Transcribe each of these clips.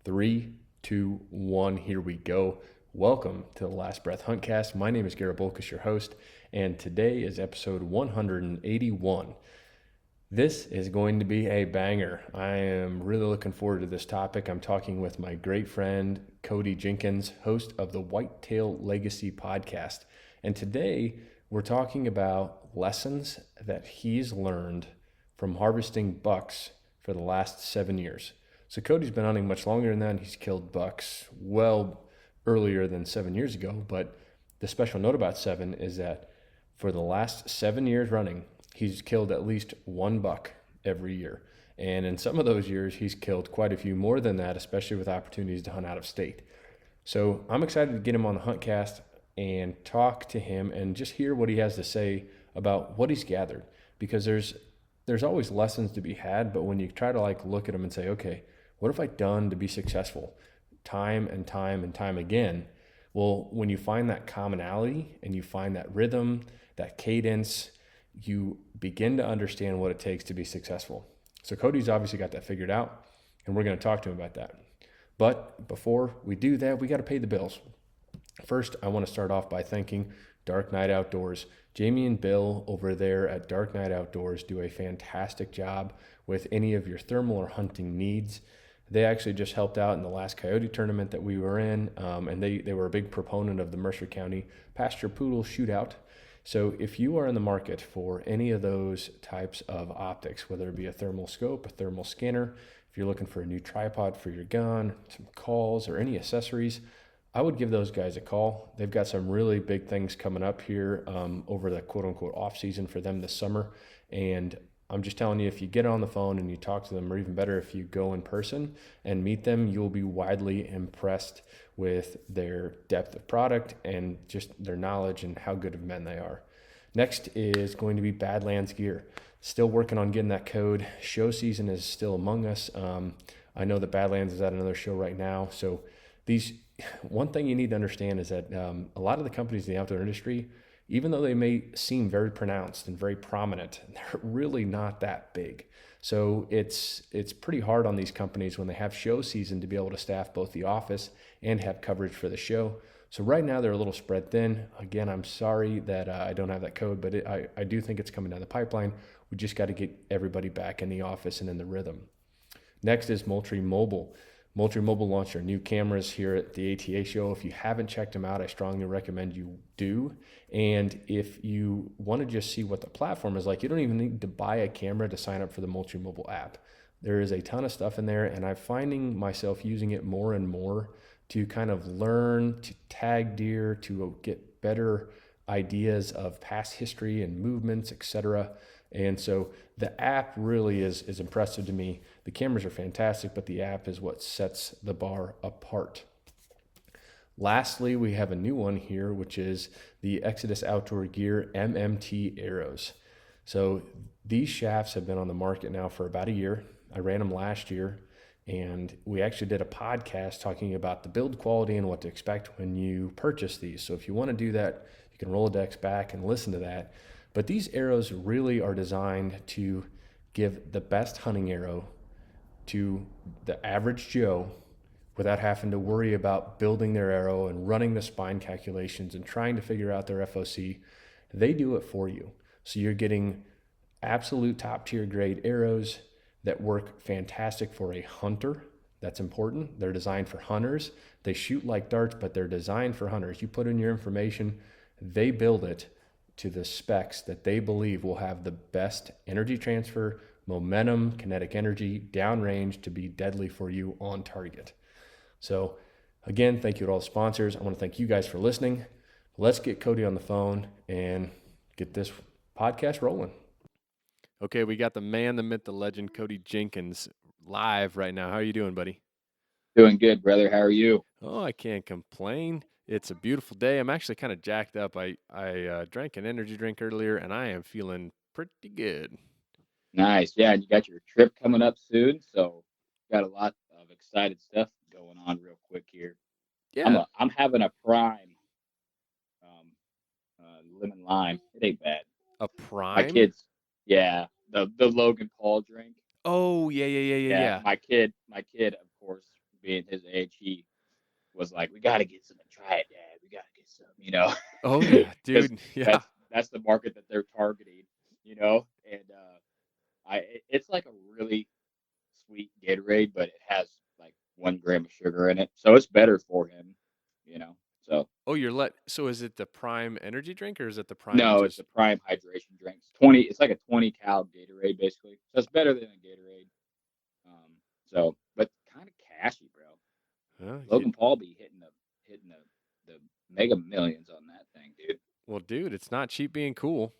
Three, two, one, here we go. Welcome to the Last Breath Huntcast. My name is Garrett Bolkus, your host, and today is episode 181. This is going to be a banger. I am really looking forward to this topic. I'm talking with my great friend, Cody Jenkins, host of the Whitetail Legacy Podcast. And today we're talking about lessons that he's learned from harvesting bucks for the last 7 years. So Cody's been hunting much longer than that. He's killed bucks well earlier than 7 years ago. But the special note about 7 is that for the last 7 years running, he's killed at least one buck every year. And in some of those years, he's killed quite a few more than that, especially with opportunities to hunt out of state. So I'm excited to get him on the Huntcast and talk to him and just hear what he has to say about what he's gathered. Because there's always lessons to be had, but when you try to look at them and say, okay, what have I done to be successful time and time and time again? Well, when you find that commonality and you find that rhythm, that cadence, you begin to understand what it takes to be successful. So Cody's obviously got that figured out, and we're going to talk to him about that. But before we do that, we got to pay the bills. First, I want to start off by thanking Dark Night Outdoors. Jamie and Bill over there at Dark Night Outdoors do a fantastic job with any of your thermal or hunting needs. They actually just helped out in the last coyote tournament that we were in, and they were a big proponent of the Mercer County Pasture Poodle Shootout. So if you are in the market for any of those types of optics, whether it be a thermal scope, a thermal scanner, if you're looking for a new tripod for your gun, some calls, or any accessories, I would give those guys a call. They've got some really big things coming up here over the quote-unquote off season for them this summer. And I'm just telling you, if you get on the phone and you talk to them, or even better, if you go in person and meet them, you'll be widely impressed with their depth of product and just their knowledge and how good of men they are. Next is going to be Badlands Gear. Still working on getting that code. Show season is still among us. I know that Badlands is at another show right now. So one thing you need to understand is that a lot of the companies in the outdoor industry, even though they may seem very pronounced and very prominent, they're really not that big. So it's pretty hard on these companies when they have show season to be able to staff both the office and have coverage for the show. So right now they're a little spread thin. Again, I'm sorry that I don't have that code, but I do think it's coming down the pipeline. We just got to get everybody back in the office and in the rhythm. Next is Moultrie Mobile. Moultrie Mobile launched their new cameras here at the ATA show. If you haven't checked them out, I strongly recommend you do. And if you want to just see what the platform is like, you don't even need to buy a camera to sign up for the Moultrie Mobile app. There is a ton of stuff in there, and I'm finding myself using it more and more to kind of learn, to tag deer, to get better ideas of past history and movements, etc. And so the app really is impressive to me. The cameras are fantastic, but the app is what sets the bar apart. Lastly, we have a new one here, which is the Exodus Outdoor Gear MMT arrows. So these shafts have been on the market now for about a year. I ran them last year, and we actually did a podcast talking about the build quality and what to expect when you purchase these. So if you want to do that, you can Rolodex back and listen to that. But these arrows really are designed to give the best hunting arrow to the average Joe without having to worry about building their arrow and running the spine calculations and trying to figure out their FOC. They do it for you. So you're getting absolute top tier grade arrows that work fantastic for a hunter. That's important. They're designed for hunters. They shoot like darts, but they're designed for hunters. You put in your information, they build it to the specs that they believe will have the best energy transfer, momentum, kinetic energy, downrange to be deadly for you on target. So again, thank you to all the sponsors. I want to thank you guys for listening. Let's get Cody on the phone and get this podcast rolling. Okay, we got the man, the myth, the legend, Cody Jenkins live right now. How are you doing, buddy? Doing good, brother. How are you? Oh, I can't complain. It's a beautiful day. I'm actually kind of jacked up. I drank an energy drink earlier, and I am feeling pretty good. Nice. Yeah, and you got your trip coming up soon, so got a lot of excited stuff going on real quick here. Yeah, I'm having a prime lemon lime. It ain't bad. a My prime. kids, yeah, the Logan Paul drink. Oh, yeah, yeah, yeah, yeah, Yeah, yeah. my kid, of course, being his age, he was like, "We got to get some and try it, Dad. We got to get some," Oh yeah, because dude. Yeah. that's the market that they're targeting, and it's like a really sweet Gatorade, but it has like 1 gram of sugar in it, so it's better for him, So Oh, so is it the Prime energy drink or is it the Prime no, it's just a Prime hydration drink. It's like a 20 cal Gatorade basically, so it's better than a Gatorade. But kind of cashy, bro. yeah. Logan Paul be hitting the mega millions on that thing, dude. Well, dude, it's not cheap being cool.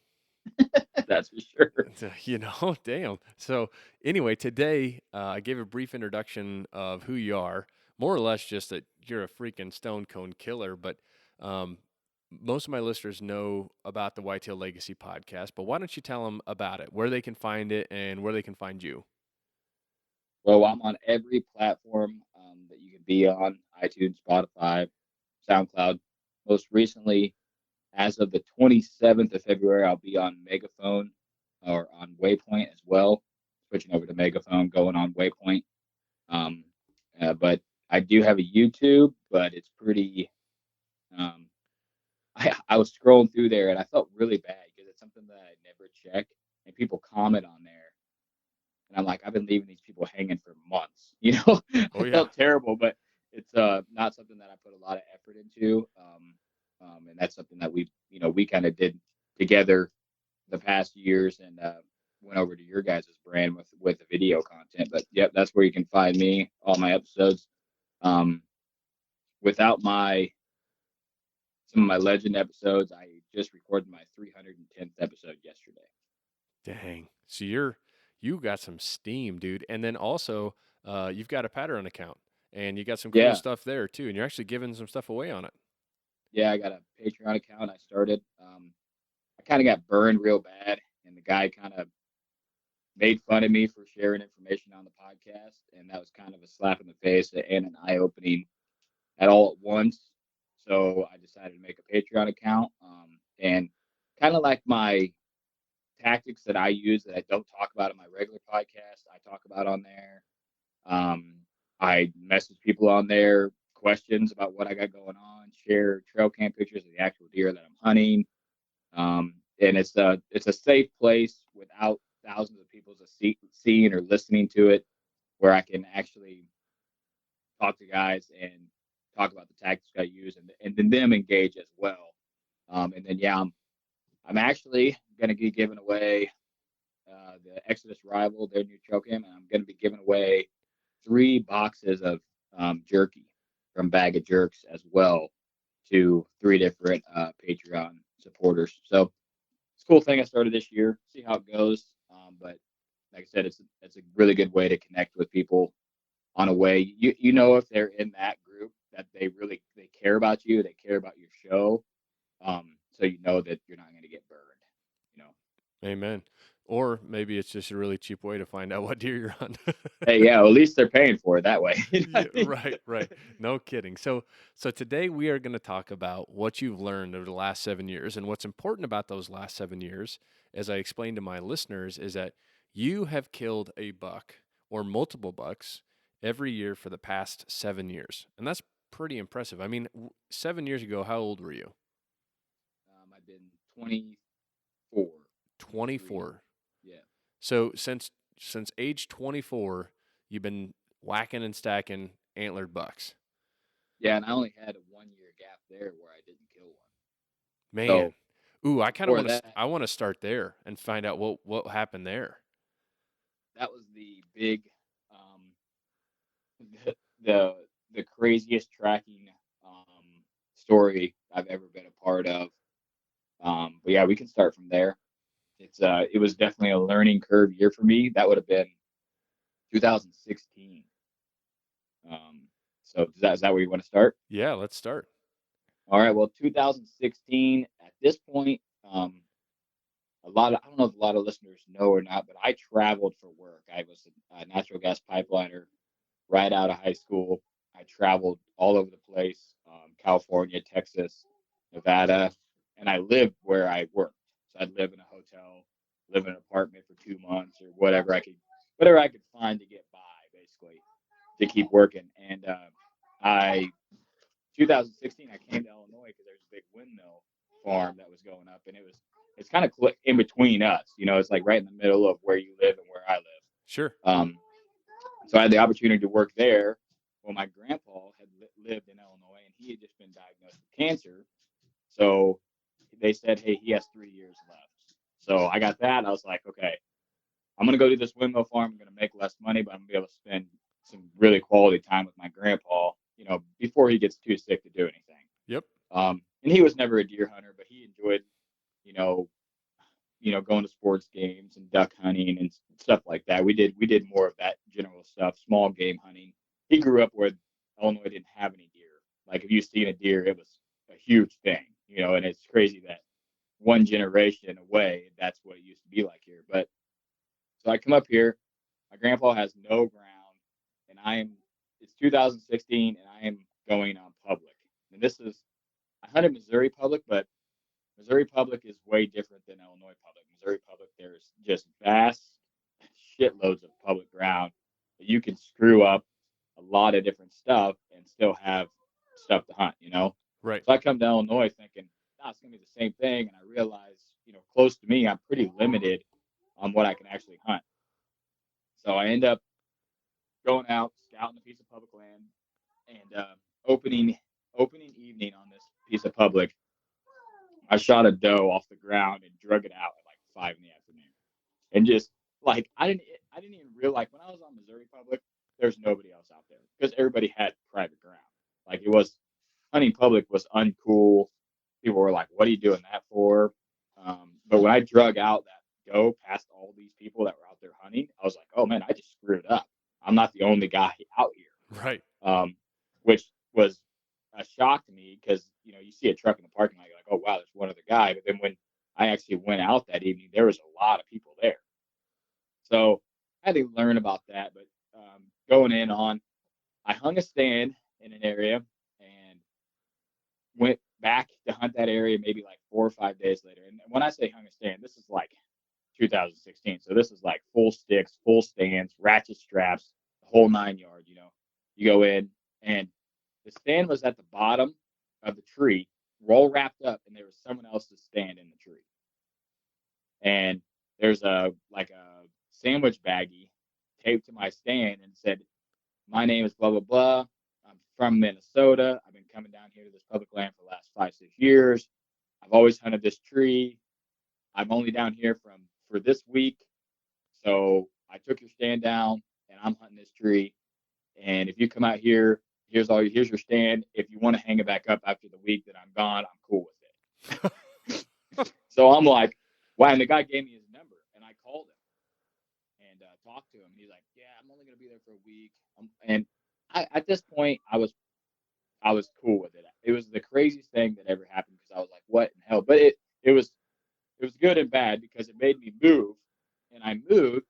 That's for sure. Damn. So, anyway, today I gave a brief introduction of who you are, more or less just that you're a freaking stone cone killer. But um, most of my listeners know about the Whitetail Legacy podcast. But why don't you tell them about it, where they can find it, and where they can find you? Well, I'm on every platform that you can be on: iTunes, Spotify, SoundCloud. Most recently, as of the 27th of February, I'll be on Megaphone or on Waypoint as well. Switching over to Megaphone, going on Waypoint. Um, but I do have a YouTube, but it's pretty. Um, I was scrolling through there and I felt really bad because it's something that I never check, and people comment on there, and I'm like, I've been leaving these people hanging for months. Oh, I yeah. felt terrible, but it's not something that I put a lot of effort into. And that's something that we kind of did together the past years, and went over to your guys' brand with the video content. But yep, that's where you can find me, all my episodes. Um, without some of my legend episodes, I just recorded my 310th episode yesterday. Dang. So you got some steam, dude. And then also, you've got a Patreon account, and you got some cool Yeah, stuff there too. And you're actually giving some stuff away on it. yeah, I got a Patreon account I started. I kind of got burned real bad, and the guy kind of made fun of me for sharing information on the podcast, and that was kind of a slap in the face and an eye opening at all at once. So I decided to make a Patreon account, and kind of like my tactics that I use that I don't talk about in my regular podcast, I talk about on there. Um, I message people on there questions about what I got going on, share trail cam pictures of the actual deer that I'm hunting. And it's a safe place without thousands of people seeing or listening to it, where I can actually talk to guys and talk about the tactics I use, and then them engage as well. And then yeah, I'm actually going to be giving away the Exodus Rival, their new trail cam, and I'm going to be giving away 3 boxes of jerky from Bag of Jerks as well to 3 different Patreon supporters. So it's a cool thing I started this year. See how it goes. But like I said, it's a really good way to connect with people on a way if they're in that group that they care about you, they care about your show. So that you're not going to get burned. You know. Amen. Or maybe it's just a really cheap way to find out what deer you're on. Hey, yeah, well, at least they're paying for it that way. Yeah, right, right. No kidding. So today we are going to talk about what you've learned over the last 7 years. And what's important about those last 7 years, as I explained to my listeners, is that you have killed a buck or multiple bucks every year for the past 7 years. And that's pretty impressive. I mean, 7 years ago, how old were you? I've been 24, 23. 24. Yeah. So since age 24, you've been whacking and stacking antlered bucks. Yeah, and I only had a 1 year gap there where I didn't kill one. Man. So Ooh, I kind of before want to that, I want to start there and find out what happened there. that was the big, the the craziest tracking story I've ever been a part of. But yeah, we can start from there. It was definitely a learning curve year for me. That would have been 2016. So is that where you want to start? Yeah, let's start. All right. Well, 2016. At this point, I don't know if a lot of listeners know or not, but I traveled for work. I was a natural gas pipeliner right out of high school. I traveled all over the place, California, Texas, Nevada, and I lived where I worked. So I'd live in a hotel, live in an apartment for 2 months, or whatever I could find to get by, basically. to keep working. And I 2016, I came to Illinois because there's a big windmill farm that was going up, and it's kind of in between us. It's like right in the middle of where you live and where I live. Sure. So I had the opportunity to work there. Well, my grandpa had lived in Illinois, and he had just been diagnosed with cancer. So they said, hey, he has 3 years left. So I got that. And I was like, okay, I'm going to go to this windmill farm. I'm going to make less money, but I'm going to be able to spend some really quality time with my grandpa, before he gets too sick to do anything. Yep. And he was never a deer hunter, but he enjoyed, you know, going to sports games and duck hunting and stuff like that. We did more of that general stuff, small game hunting. He grew up where Illinois didn't have any deer. Like if you seen a deer, it was a huge thing, and it's crazy that one generation away, that's what it used to be like here. But so I come up here, my grandpa has no ground, and it's 2016 and I am going on public. And I hunted Missouri public, but Missouri public is way different than Illinois public. Missouri public, there's just vast shitloads of public ground that you can screw up a lot of different stuff and still have stuff to hunt. Right. So I come to Illinois thinking, it's going to be the same thing. And I realize, close to me, I'm pretty limited on what I can actually hunt. So I end up going out, scouting a piece of public land, and opening evening on this piece of public, I shot a doe off the ground and drug it out at like 5 PM. And just like I didn't even realize when I was on Missouri public, there's nobody else out there because everybody had private ground. Like hunting public was uncool. People were like, "What are you doing that for?" But when I drug out that doe past all these people that were out there hunting, I was like, "Oh man, I just screwed up. I'm not the only guy out here." Right. Which was a shock to me because you see a truck in the parking lot, you're like, "Oh wow, there's one other guy." But then when I actually went out that evening, there was a lot of people there. So I had to learn about that. But going in on, I hung a stand in an area and went back to hunt that area maybe like 4 or 5 days later. And when I say hung a stand, this is like 2016. So this is like full sticks, full stands, ratchet straps, the whole 9 yards. You go in and the stand was at the bottom of the tree, roll wrapped up, and there was someone else's stand in the tree. And there's a sandwich baggie taped to my stand and said, "My name is blah blah blah. I'm from Minnesota. I've been coming down here to this public land for the last 5-6 years. I've always hunted this tree. I'm only down here for this week. So I took your stand down and I'm hunting this tree. And if you come out here, here's your stand. If you want to hang it back up after the week that I'm gone, I'm cool with it." So I'm like, wow. And the guy gave me his number and I called him and talked to him. And he's like, "Yeah, I'm only going to be there for a week." And at this point, I was cool with it. It was the craziest thing that ever happened because I was like, what in hell? But it was good and bad because it made me move. And I moved.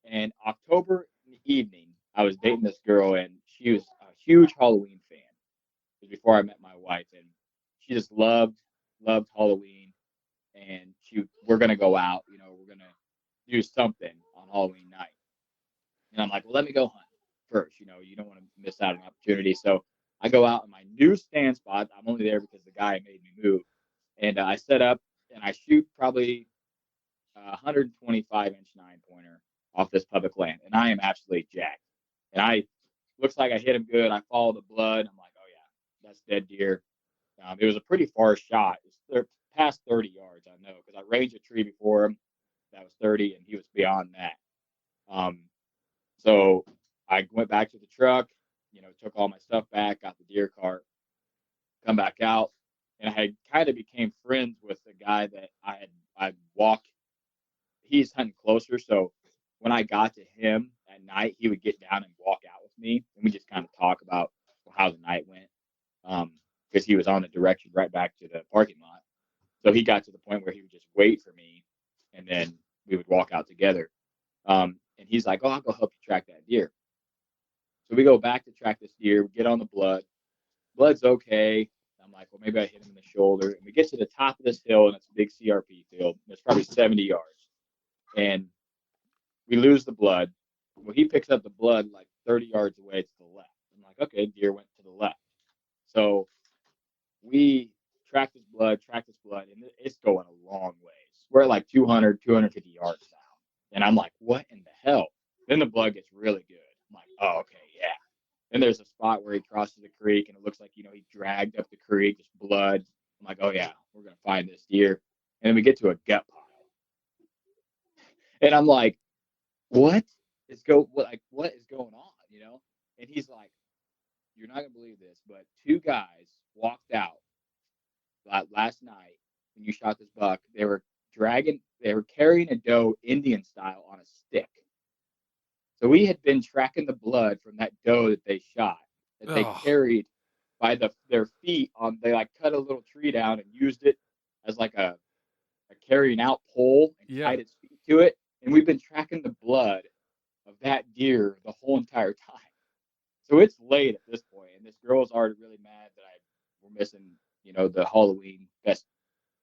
And October evening, I was dating this girl, and she was a huge Halloween fan. It was before I met my wife, and she just loved Halloween. And we're gonna go out. We're gonna do something on Halloween night. And I'm like, well, let me go hunt first. You don't want to miss out on an opportunity. So I go out in my new stand spot. I'm only there because the guy made me move. And I set up and I shoot probably a 125-inch 9-pointer off this public land. And I am absolutely jacked. And looks like I hit him good. I follow the blood. I'm like, oh, yeah, that's dead deer. It was a pretty far shot. It's past 30 yards, I know, because I ranged a tree before him that was 30, and he was beyond that. So I went back to the truck, took all my stuff back, got the deer cart, come back out, and I had kind of became friends with the guy that I'd walk. He's hunting closer, so when I got to him at night, he would get down and walk out with me, and we just kind of talk about how the night went, because he was on the direction right back to the parking lot. So he got to the point where he would just wait for me, and then we would walk out together. And he's like, "Oh, I'll go help you track that deer." So we go back to track this deer. We get on the blood. Blood's okay. I'm like, well, maybe I hit him in the shoulder. And we get to the top of this hill, and it's a big CRP field. It's probably 70 yards. And we lose the blood. Well, he picks up the blood like 30 yards away to the left. I'm like, okay, deer went to the left. So we track this blood, and it's going a long ways. We're at like 200, 250 yards now. And I'm like, what in the hell? Then the blood gets really good. I'm like, oh, okay, yeah. Then there's a spot where he crosses the creek, and it looks like, he dragged up the creek, just blood. I'm like, oh, yeah, we're going to find this deer. And then we get to a gut pile. And I'm like, what is going on, And he's like, you're not going to believe this, but two guys walked out last night when you shot this buck. They were carrying a doe Indian style on a stick. So we had been tracking the blood from that doe that they shot, that they carried by their feet on. They like cut a little tree down and used it as like a carrying out pole and tied its feet to it. And we've been tracking the blood of that deer the whole entire time. So it's late at this point, and this girl's already really mad that we're missing, the Halloween fest,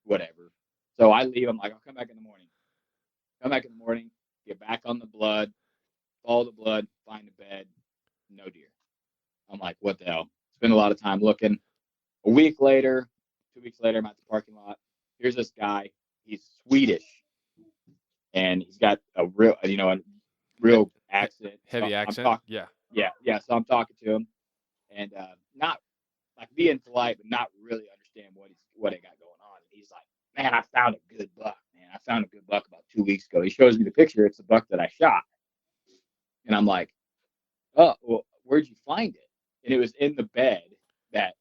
whatever. So I leave. I'm like, I'll come back in the morning. Get back on the blood, follow the blood, find the bed, no deer. I'm like, what the hell? Spend a lot of time looking. A week later, 2 weeks later, I'm at the parking lot. Here's this guy. He's Swedish, and he's got a real accent. Heavy accent. Yeah. So I'm talking to him, and not like being polite, but not really understand what I got going on. And he's like, man, I found a good buck, man. I found a good buck about 2 weeks ago. He shows me the picture. It's the buck that I shot. And I'm like, oh, well, where'd you find it? And it was in the bed, that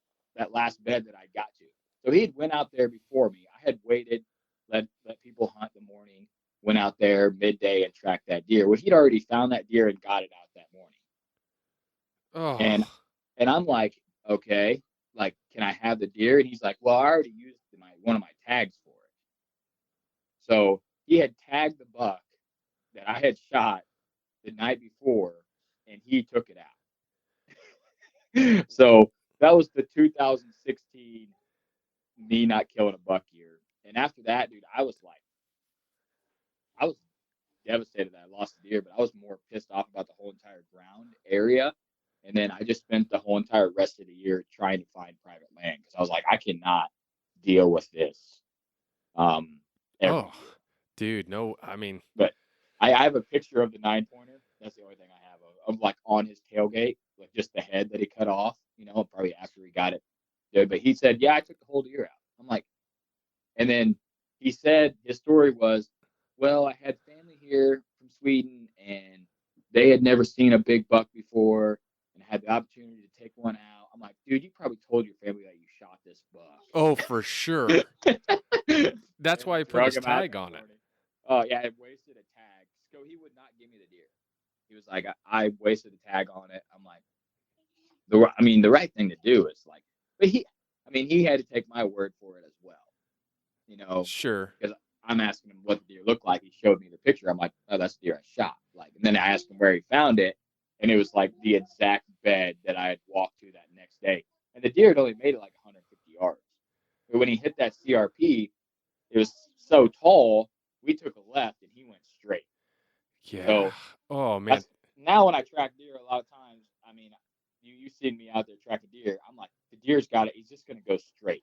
last bed that I got to. So he had went out there before me. I had waited, let people hunt the morning, went out there midday and tracked that deer. Well, he'd already found that deer and got it out that morning. Oh. And I'm like, okay, like, can I have the deer? And he's like, well, I already used one of my tags for it. So he had tagged the buck that I had shot the night before, and he took it out. So that was the 2016 me not killing a buck year. And after that, dude, I was devastated that I lost the deer, but I was more pissed off about the whole entire ground area. And then I just spent the whole entire rest of the year trying to find private land because I was like, I cannot deal with this. Every year. Dude, no, I mean, but I have a picture of the 9-pointer. That's the only thing I have of like on his tailgate, like just the head that he cut off, probably after he got it. Yeah, but he said, yeah, I took the whole deer out. I'm like, and then he said his story was, well, I had family here from Sweden and they had never seen a big buck before and had the opportunity to take one out. I'm like, dude, you probably told your family that you shot this buck. Oh, for sure. That's why he put his tag on it. Oh, yeah, I wasted a tag. So he would not give me the deer. He was like, I wasted a tag on it. I'm like, the right thing to do is like, but he had to take my word for it as well. Sure. Because I'm asking him what the deer looked like. He showed me the picture. I'm like, oh, that's the deer I shot. Like, and then I asked him where he found it, and it was like the exact bed that I had walked to that next day. And the deer had only made it like 150 yards. But when he hit that CRP, it was so tall, we took a left and he went straight. Yeah. So, oh, man. Now when I track deer, a lot of times, you seen me out there tracking deer. I'm like, the deer's got it. He's just going to go straight.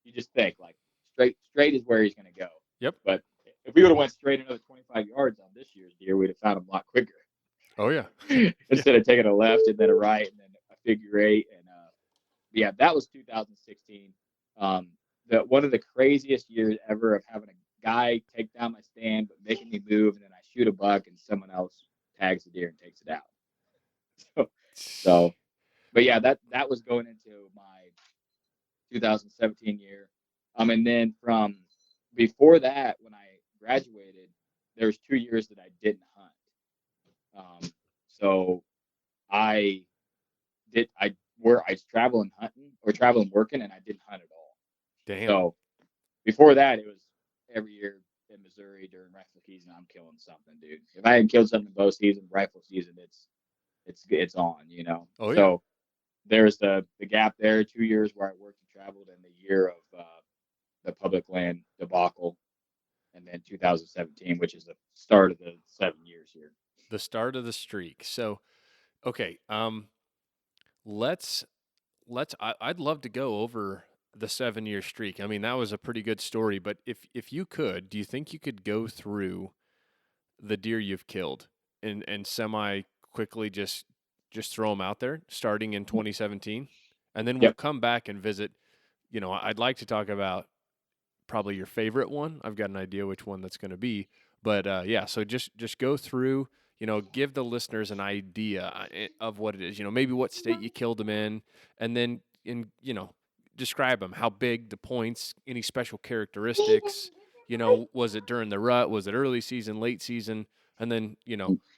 You just think like straight is where he's going to go. Yep. But if we would have went straight another 25 yards on this year's deer, we'd have found him a lot quicker. Oh yeah. Instead of taking a left and then a right and then a figure eight. And yeah, that was 2016. One of the craziest years ever of having a guy take down my stand but making me move, and then I shoot a buck and someone else tags the deer and takes it out. So but yeah, that was going into my 2017 year. And then from before that, when I graduated, there was 2 years that I didn't hunt. So I was traveling hunting or traveling working, and I didn't hunt at all. Damn. So before that, it was every year in Missouri during rifle season, I'm killing something, dude. If I hadn't killed something in bow season, rifle season, it's on, Oh, yeah. So there's the gap there, 2 years where I worked and traveled, and the year of the public land debacle, and then 2017, which is the start of the 7 years here. The start of the streak. So Okay. Let's I'd love to go over the 7-year streak. I mean, that was a pretty good story, but if you could, do you think you could go through the deer you've killed and semi quickly just throw them out there starting in 2017? And then we'll Yep. come back and visit, I'd like to talk about probably your favorite one. I've got an idea which one that's going to be, but yeah. So just go through. Give the listeners an idea of what it is. Maybe what state you killed them in, and then describe them. How big, the points, any special characteristics. Was it during the rut? Was it early season, late season? And then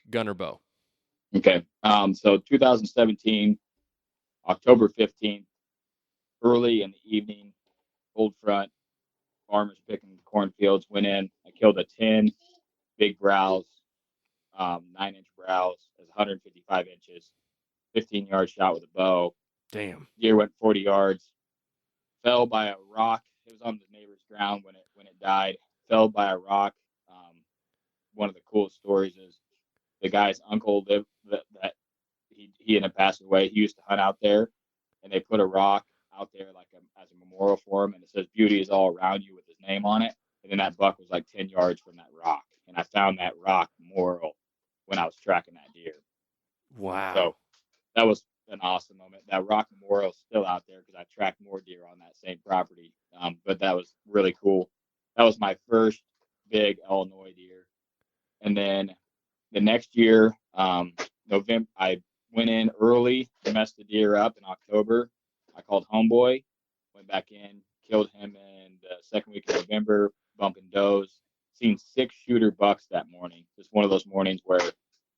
gun or bow. Okay. So 2017, October 15th, early in the evening, cold front, farmers picking cornfields, went in. I killed a 10 big browse, 9-inch browse, is 155 inches, 15-yard shot with a bow. Damn. Deer went 40 yards, fell by a rock. It was on the neighbor's ground when it died. Fell by a rock. One of the coolest stories is the guy's uncle lived that he ended up passing away. He used to hunt out there, and they put a rock out there as a memorial for him, and it says "Beauty is all around you" with his name on it. And then that buck was like 10 yards from that rock, and I found that rock memorial when I was tracking that deer. Wow. So that was an awesome moment. That rock memorial is still out there because I tracked more deer on that same property. But that was really cool. That was my first big Illinois deer. And then the next year, November, I went in early, messed the deer up in October. I called homeboy, went back in, killed him in the second week of November, bumping does. Seen 6 shooter bucks that morning. Just one of those mornings where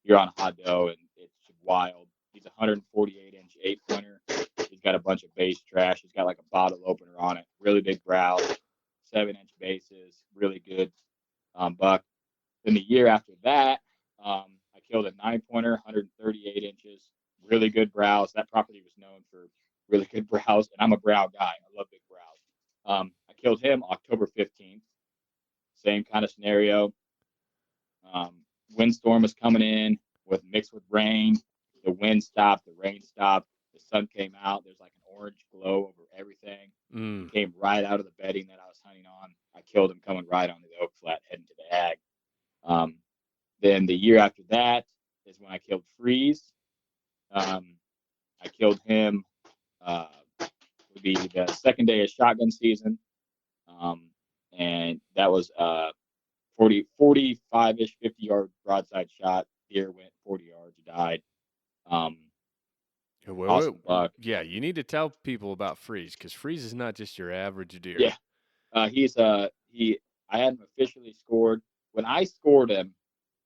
you're on hot doe and it's wild. He's a 148-inch 8-pointer. He's got a bunch of base trash. He's got like a bottle opener on it. Really big brow, 7-inch bases. Really good buck. Then the year after that, I killed a 9-pointer, 138 inches, really good brows. That property was known for really good brows, and I'm a brow guy. I love big brows. I killed him October 15th. Same kind of scenario. Windstorm was coming in mixed with rain. The wind stopped, the rain stopped, the sun came out. There's like an orange glow over everything. He came right out of the bedding that I was hunting on. I killed him coming right onto the oak flat, heading to the ag. Then the year after that is when I killed Freeze. I killed him. Would be the second day of shotgun season, and that was 45-ish, 50-yard broadside shot. Deer went 40 yards, died. Awesome buck. Yeah, you need to tell people about Freeze because Freeze is not just your average deer. Yeah, he. I had him officially scored. When I scored him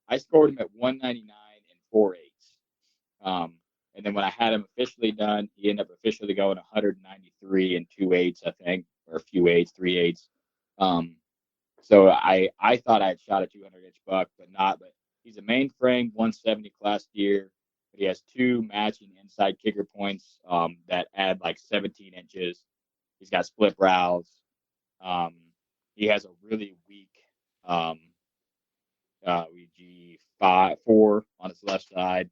at 199 and 4/8. And then when I had him officially done, he ended up officially going 193 and 2/8, I think, or a few eights, 3/8. So I thought I had shot a 200-inch buck, but not. But he's a mainframe 170 class deer. But he has 2 matching inside kicker points that add like 17 inches. He's got split brows. He has a really weak G4 on his left side.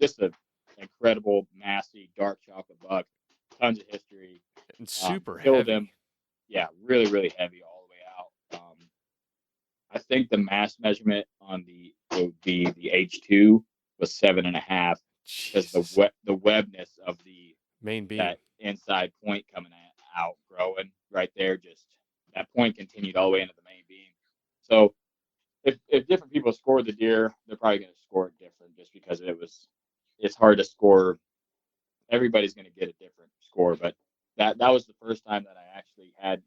Just an incredible, massy, dark chocolate buck. Tons of history. And super Killed heavy. him. Yeah, really, really heavy all the way out. I think the mass measurement on the H2 was 7.5 because the webness of the main beam, that inside point coming out growing right there, just that point continued all the way into the main beam. So if different people scored the deer, they're probably going to score it different just because it's hard to score. Everybody's going to get a different score, but that was the first time that I actually had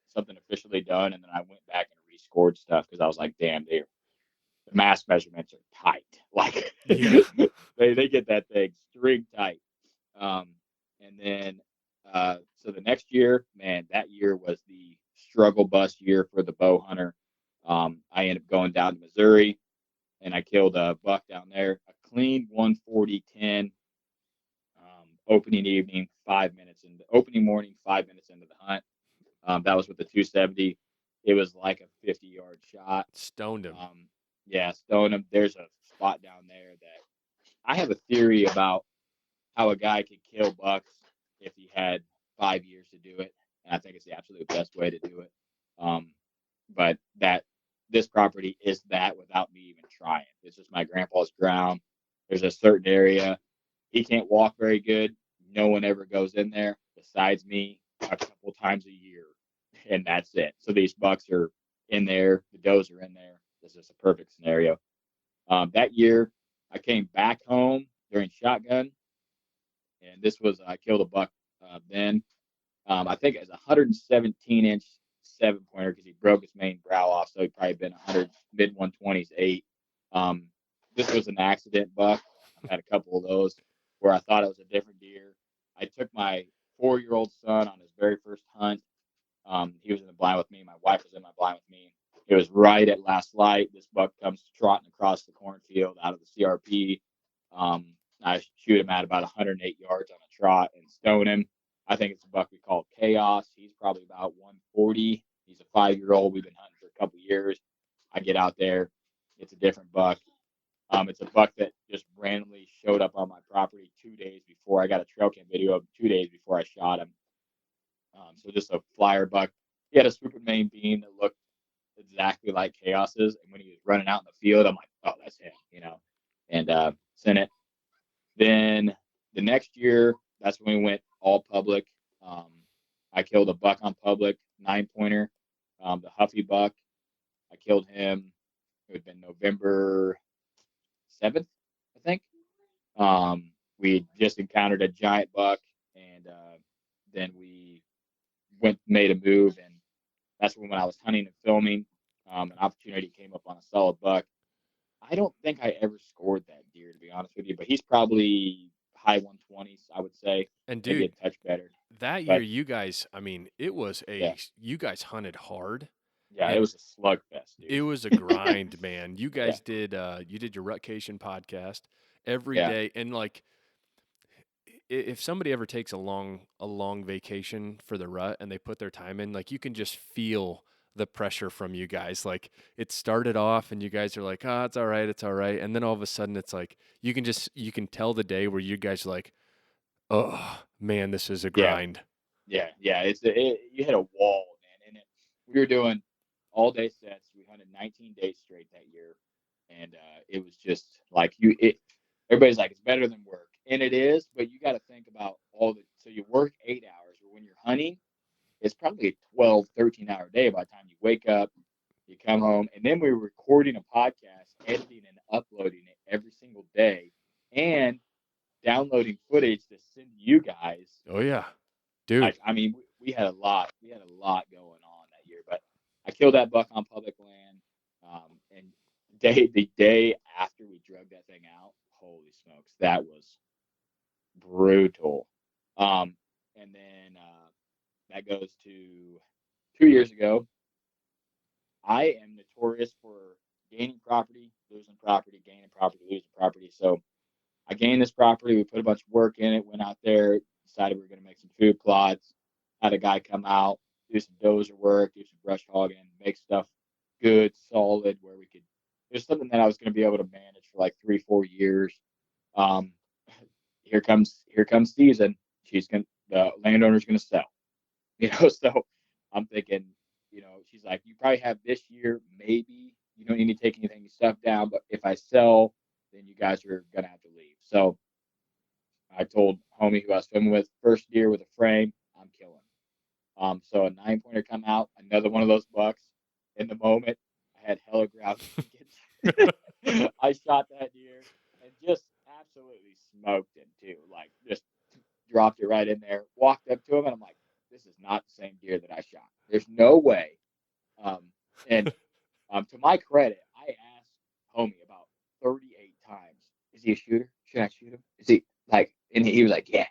something officially done, and then I went back and rescored stuff because I was like, damn, the mass measurements are tight. Like yeah. they get that thing string tight. And then so the next year, man, that year was the struggle bus year for the bow hunter. I ended up going down to Missouri, and I killed a buck down there, a clean 140-10. Opening evening, 5 minutes in the opening morning, 5 minutes into the hunt. That was with the 270. It was like a 50-yard shot. Stoned him. Yeah, stoned him. There's a spot down there that I have a theory about how a guy could kill bucks if he had 5 years to do it, and I think it's the absolute best way to do it. But this property is that without me even trying. It's just my grandpa's ground. There's a certain area he can't walk very good. No one ever goes in there besides me a couple times a year, and that's it. So these bucks are in there. The does are in there. This is a perfect scenario. That year, I came back home during shotgun, and this was I killed a buck then. I think it was a 117-inch 7-pointer because he broke his main brow off, so he probably been 100 mid 120s 8. This was an accident buck. I've had a couple of those where I thought it was a different deer. I took my 4-year-old son on his very first hunt. He was in the blind with me. My wife was in my blind with me. It was right at last light. This buck comes trotting across the cornfield out of the CRP. I shoot him at about 108 yards on a trot and stone him. I think it's a buck we call Chaos. He's probably about 140. He's a 5-year-old. We've been hunting for a couple of years. I get out there. It's a different buck. It's a buck that just randomly showed up on my property 2 days before. I got a trail cam video of him 2 days before I shot him. So just a flyer buck. He had a swooping main beam that looked exactly like Chaos's. And when he was running out in the field, I'm like, oh, that's him, and sent it. Then the next year, that's when we went all public. I killed a buck on public, 9-pointer, the Huffy buck. I killed him. It would have been November 7th, I think. We just encountered a giant buck, and then we made a move, and that's when I was hunting and filming. An opportunity came up on a solid buck. I don't think I ever scored that deer, to be honest with you, but he's probably high 120s, I would say. And Maybe a dude, touch better. that year But you guys, it was yeah, you guys hunted hard, yeah, it and was a slugfest, it dude. was a grind, man. You Yeah, guys did you did your Rutcation podcast every yeah, day, and like if somebody ever takes a long vacation for the rut and they put their time in, like you can just feel the pressure from you guys. Like it started off and you guys are like, "Ah, it's all right." And then all of a sudden it's like you can tell the day where you guys are like, "Oh, man, this is a yeah, grind." yeah. You hit a wall, man. And we were doing all day sets. We hunted 19 days straight that year, and it was just like everybody's like, it's better than work, and it is. But you got to think about so you work 8 hours, but when you're hunting, it's probably a 12, 13-hour day by the time you wake up, you come home, and then we were recording a podcast, editing and uploading it every single day, and downloading footage to send you guys. Oh yeah. Dude. I mean, we had a lot. We had a lot going on that year. But I killed that buck on public land, and the day after we drug that thing out, holy smokes, that was brutal. And then that goes to 2 years ago. I am notorious for gaining property, losing property, gaining property, losing property. So I gained this property. We put a bunch of work in it, went out there, decided we were going to make some food plots, had a guy come out, do some dozer work, do some brush hogging, make stuff good, solid, where we could. There's something that I was going to be able to manage for like 3-4 years. Um, here comes season. The landowner's gonna sell. So I'm thinking, she's like, you probably have this year, maybe you don't need to take anything stuff down, but if I sell, then you guys are gonna have to leave. So I told homie who I was filming with, first deer with a frame, I'm killing. So a 9-pointer come out, another one of those bucks. In the moment, I had hella ground. I shot that deer and just absolutely smoked him too. Like just dropped it right in there, walked up to him, and I'm like, this is not the same deer that I shot. There's no way. And to my credit, I asked homie about 38 times, is he a shooter? Should I shoot him? Is he like, and he was like, yeah.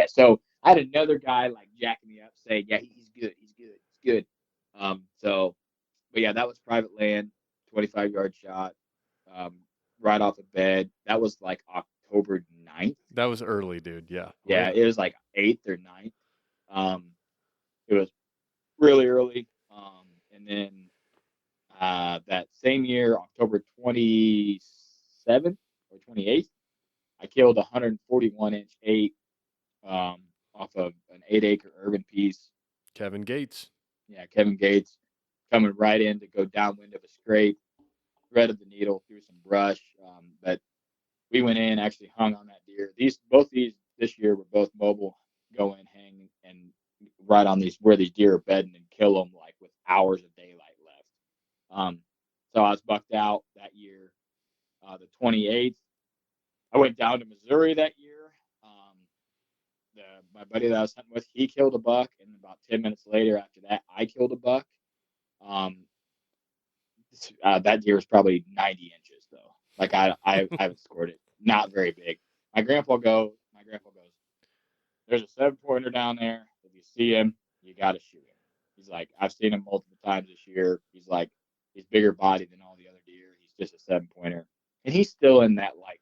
So I had another guy like jacking me up saying, yeah, he's good. He's good. But yeah, that was private land, 25-yard shot, right off the bed. That was like October 9th. That was early, dude. Yeah. Yeah, Right. it was like 8th or 9th. It was really early. And then that same year, October 27th or 28th, I killed 141-inch 8 off of an 8-acre urban piece. Kevin Gates. Yeah, Kevin Gates coming right in to go downwind of a scrape, threaded the needle through some brush. But we went in, actually hung on that deer. Both these this year were both mobile, go in, hang, and right on these where these deer are bedding and kill them like with hours of daylight left. So I was bucked out that year. The 28th, I went down to Missouri that year. My buddy that I was hunting with, he killed a buck, and about 10 minutes later after that, I killed a buck. That deer was probably 90 inches though. Like I haven't scored it. Not very big. My grandpa goes, there's a 7-pointer down there. If you see him, you got to shoot him. He's like, I've seen him multiple times this year. He's like, he's bigger body than all the other deer. He's just a 7-pointer. And he's still in that, like,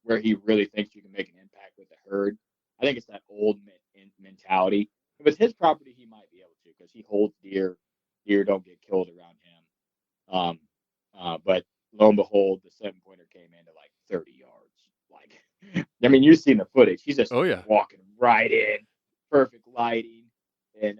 where he really thinks you can make an impact with the herd. I think it's that old mentality. If it's his property, he might be able to because he holds deer. Deer don't get killed around him. But lo and behold, the 7-pointer came into like 30 yards. Like, I mean, you've seen the footage. He's just walking right in, perfect lighting, and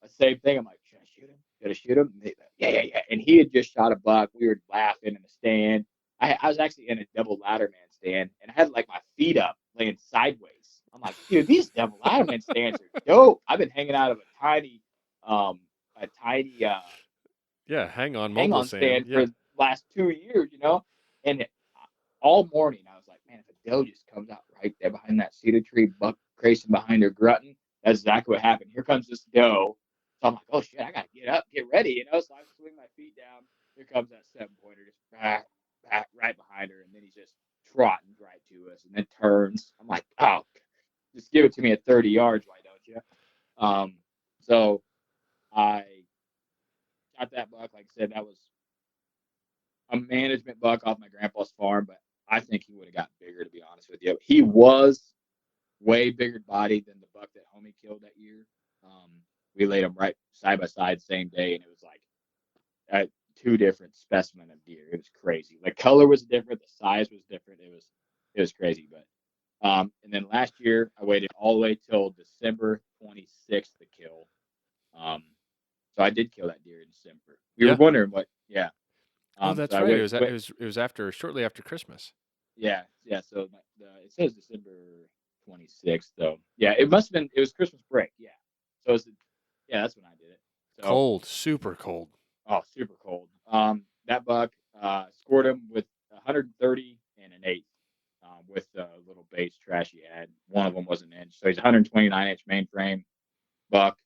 same thing. I'm like, should I shoot him? Should I shoot him? Yeah. And he had just shot a buck. We were laughing in the stand. I was actually in a double ladder man stand, and I had like my feet up, laying sideways. I'm like, dude, these double ladder man stands are dope. I've been hanging out of a tiny hang on stand for the last 2 years, and all morning I was like, man, if a doe just comes out right there behind that cedar tree, buck racing behind her grunting, that's exactly what happened. Here comes this doe. So I'm like, oh shit, I gotta get up, get ready, So I swing my feet down. Here comes that 7-pointer, just back right behind her, and then he's just trotting right to us, and then turns. I'm like, oh, just give it to me at 30 yards, why don't you? So I got that buck. Like I said, that was a management buck off my grandpa's farm, but I think he would have gotten bigger, to be honest with you. He was way bigger body than the buck that homie killed that year. We laid them right side by side same day, and it was like 2 different specimen of deer. It was crazy. The color was different, the size was different. It was crazy. But and then last year I waited all the way till December 26th to kill. So I did kill that deer in December. We were wondering what, that's so right. It was shortly after Christmas. Yeah. So it says December 26th, though. Yeah, it must have been. It was Christmas break. Yeah. So that's when I did it. So, cold, super cold. Oh, super cold. That buck scored him with 130 and an 8 with the little base trash he had. One of them was an inch, so he's 129-inch mainframe buck,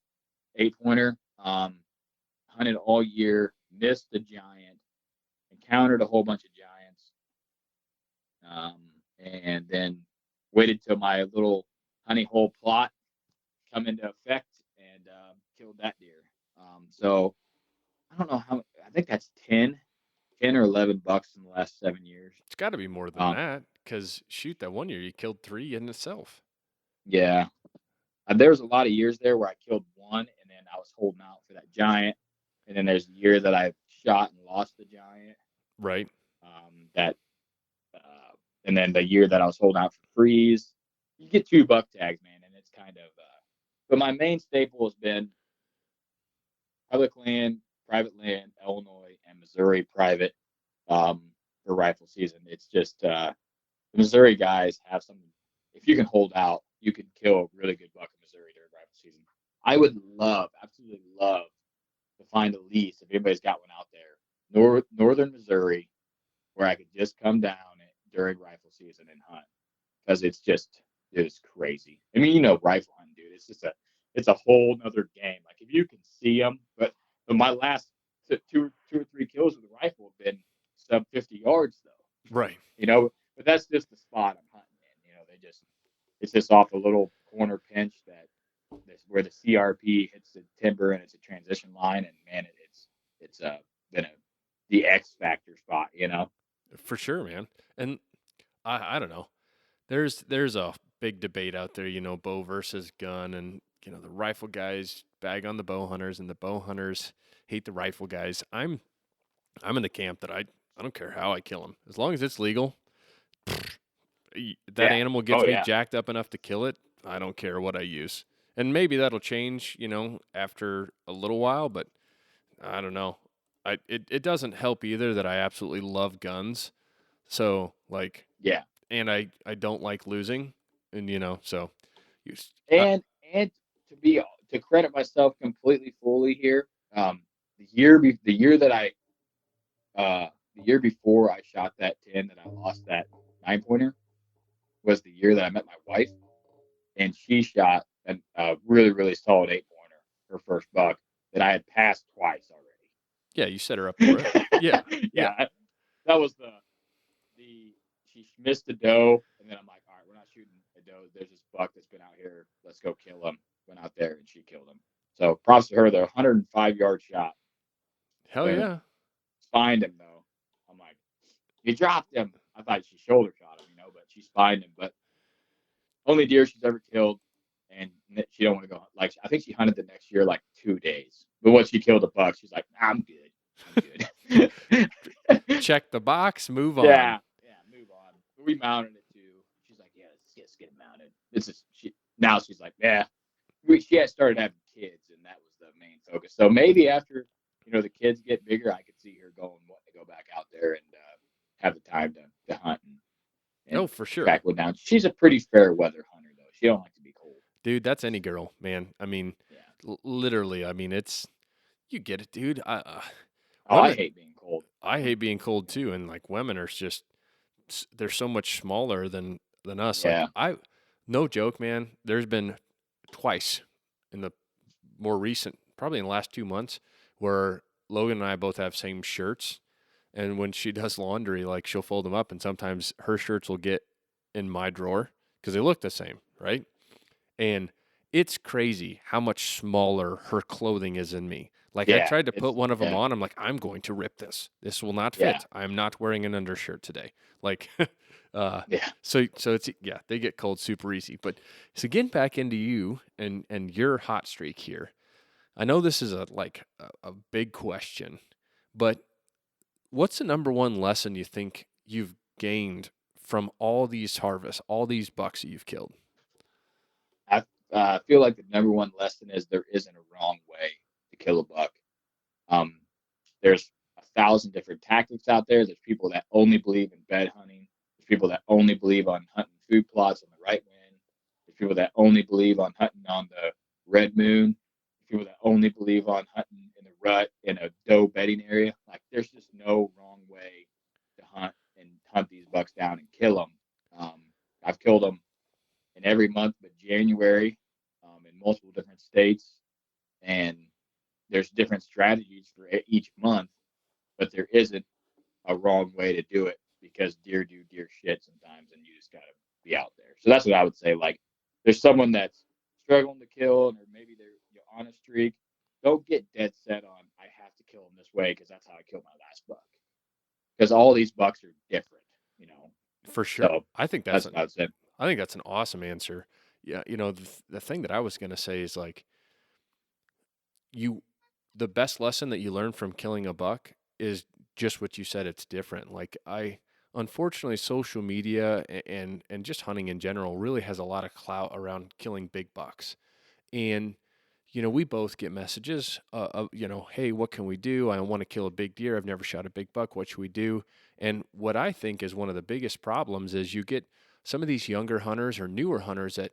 8-pointer. Hunted all year, missed the giant, encountered a whole bunch of giants, and then waited till my little honey hole plot come into effect and killed that deer. So I don't know how. I think that's 10 or 11 bucks in the last 7 years. It's got to be more than that, because shoot, that one year you killed 3 in itself. Yeah, there was a lot of years there where I killed 1, and then I was holding out for that giant. And then there's a year that I shot and lost the giant. Right. And then the year that I was holding out for freeze, you get 2 buck tags, man, and it's kind of. But my main staple has been public land, private land, Illinois and Missouri private for rifle season. It's just the Missouri guys have some. If you can hold out, you can kill a really good buck in Missouri during rifle season. I would absolutely love to find a lease if anybody's got one out there, northern Missouri, where I could just come down during rifle season and hunt, because it's crazy. I mean, rifle hunting, dude. It's a whole nother game. Like, if you can see them, but my last 2 or 3 kills with a rifle have been sub 50 yards though. Right. But that's just the spot I'm hunting in. It's just off a little corner pinch where the CRP hits the timber, and it's a transition line, and man, it's been the X factor spot, For sure, man. And I don't know. There's a big debate out there, bow versus gun, and the rifle guys bag on the bow hunters, and the bow hunters hate the rifle guys. I'm in the camp that I don't care how I kill them, as long as it's legal. that animal gets Oh me yeah. jacked up enough to kill it, I don't care what I use. And maybe that'll change, after a little while, but I don't know. It doesn't help either that I absolutely love guns. So like, Yeah. and I don't like losing, and so you, And to credit myself completely fully here, the year that the year before I shot that 10 that I lost that 9 pointer was the year that I met my wife, and she shot a really really solid 8 pointer, her first buck that I had passed twice yeah, you set her up for it. Yeah, already. yeah. Yeah, that was the she missed the doe, and then I'm like, all right, we're not shooting a doe. There's this buck that's been out here. Let's go kill him. Went out there and she killed him. So props to her. The 105-yard shot. Hell Boom. yeah. Spined him though. I'm like, you dropped him. I thought she shoulder shot him, but she spined him. But only deer she's ever killed, and she don't want to go. Like I think she hunted the next year like 2 days. But once she killed a buck, she's like, I'm good. I'm good. Check the box, move on. Yeah, move on. We mounted it too. She's like, yeah, let's get it mounted. This is now she's like, yeah. She had started having kids, and that was the main focus. So maybe after the kids get bigger, I could see her wanting to go back out there and have the time to hunt and Oh, for sure. track one down. She's a pretty fair weather hunter though. She don't like to be cold. Dude, that's any girl, man. I mean, Yeah. literally, I mean, you get it, dude. Oh, I Women, hate being cold. I hate being cold too, and like women are just they're so much smaller than us. Like Yeah. no joke, man. There's been twice in the more recent, probably in the last 2 months, where Logan and I both have same shirts, and when she does laundry, like she'll fold them up, and sometimes her shirts will get in my drawer because they look the same, right? And it's crazy how much smaller her clothing is than me. Like I Yeah. tried to put one of them Yeah. on. I'm like, I'm going to rip this. This will not Yeah. fit. I'm not wearing an undershirt today. Like, Yeah. so it's yeah, they get cold super easy. But so getting back into you and your hot streak here. I know this is a big question, but what's the number one lesson you think you've gained from all these harvests, all these bucks that you've killed? I feel like the number one lesson is there isn't a wrong way to kill a buck. Um, there's 1,000 different tactics out there. There's people that only believe in bed hunting. There's people that only believe on hunting food plots on the right wind. There's people that only believe on hunting on the red moon. There's people that only believe on hunting in the rut in a doe bedding area. Like there's just no wrong way to hunt these bucks down and kill them. I've killed them in every month but January, in multiple different states, and there's different strategies for each month, but there isn't a wrong way to do it because deer do deer shit sometimes, and you just gotta be out there. So that's what I would say. Like, there's someone that's struggling to kill, or maybe they're on a streak. Don't get dead set on I have to kill them this way because that's how I killed my last buck. Because all these bucks are different. For sure. So that's what I would say. I think that's an awesome answer. Yeah, the thing that I was going to say is like you the best lesson that you learn from killing a buck is just what you said, it's different. Like I unfortunately social media and just hunting in general really has a lot of clout around killing big bucks. And we both get messages hey, what can we do? I want to kill a big deer. I've never shot a big buck. What should we do? And what I think is one of the biggest problems is you get some of these younger hunters or newer hunters that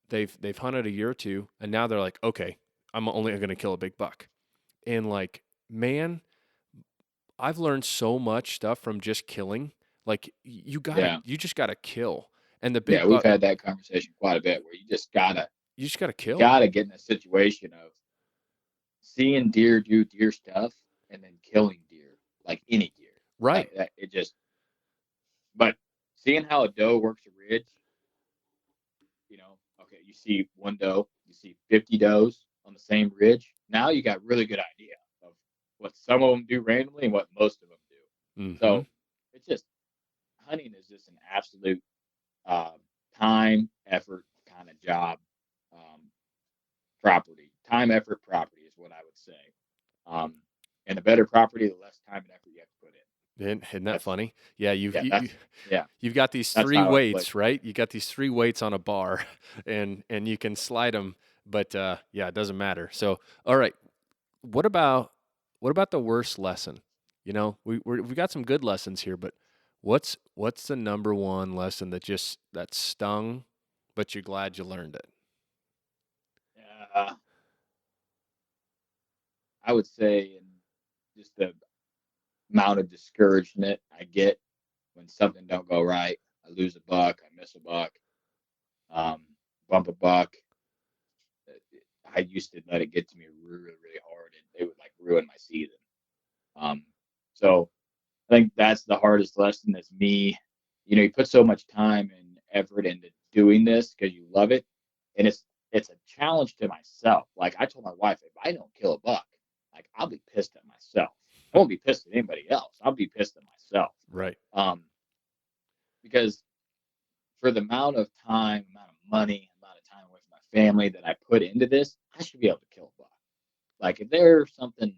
they've hunted a year or two, and now they're like, okay, I'm only going to kill a big buck. And like, man, I've learned so much stuff from just killing. Like you just gotta kill. And the big We've buck, had that conversation quite a bit where you just gotta you kill. gotta get in a situation of seeing deer do deer stuff and then killing deer, like any deer. Right. It just, but seeing how a doe works a ridge, okay, you see one doe, you see 50 does on the same ridge. Now you got really good idea of what some of them do randomly and what most of them do. Mm-hmm. So it's just, hunting is just an absolute time, effort kind of job. Property, time, effort, property is what I would say. And the better property, the less time and effort you have to put in. Isn't that That's funny? Yeah, yeah, that's yeah, you've got these that's 3 how I play. weights, right? You got these 3 weights on a bar, and you can slide them, but yeah, it doesn't matter. So, all right, what about the worst lesson? You know, we got some good lessons here, but what's the number one lesson that stung, but you're glad you learned it? Uh, I would say, and just the amount of discouragement I get when something don't go right. I lose a buck, I miss a buck, um, bump a buck. I used to let it get to me really, really hard, and it would like ruin my season. Um, so I think that's the hardest lesson. That's me. You put so much time and effort into doing this because you love it, and it's a challenge to myself. Like I told my wife, if I don't kill a buck, like I'll be pissed at myself. I won't be pissed at anybody else. I'll be pissed at myself. Right. Um, because for the amount of time, amount of money, amount of time with my family that I put into this, I should be able to kill a buck. Like if there's something,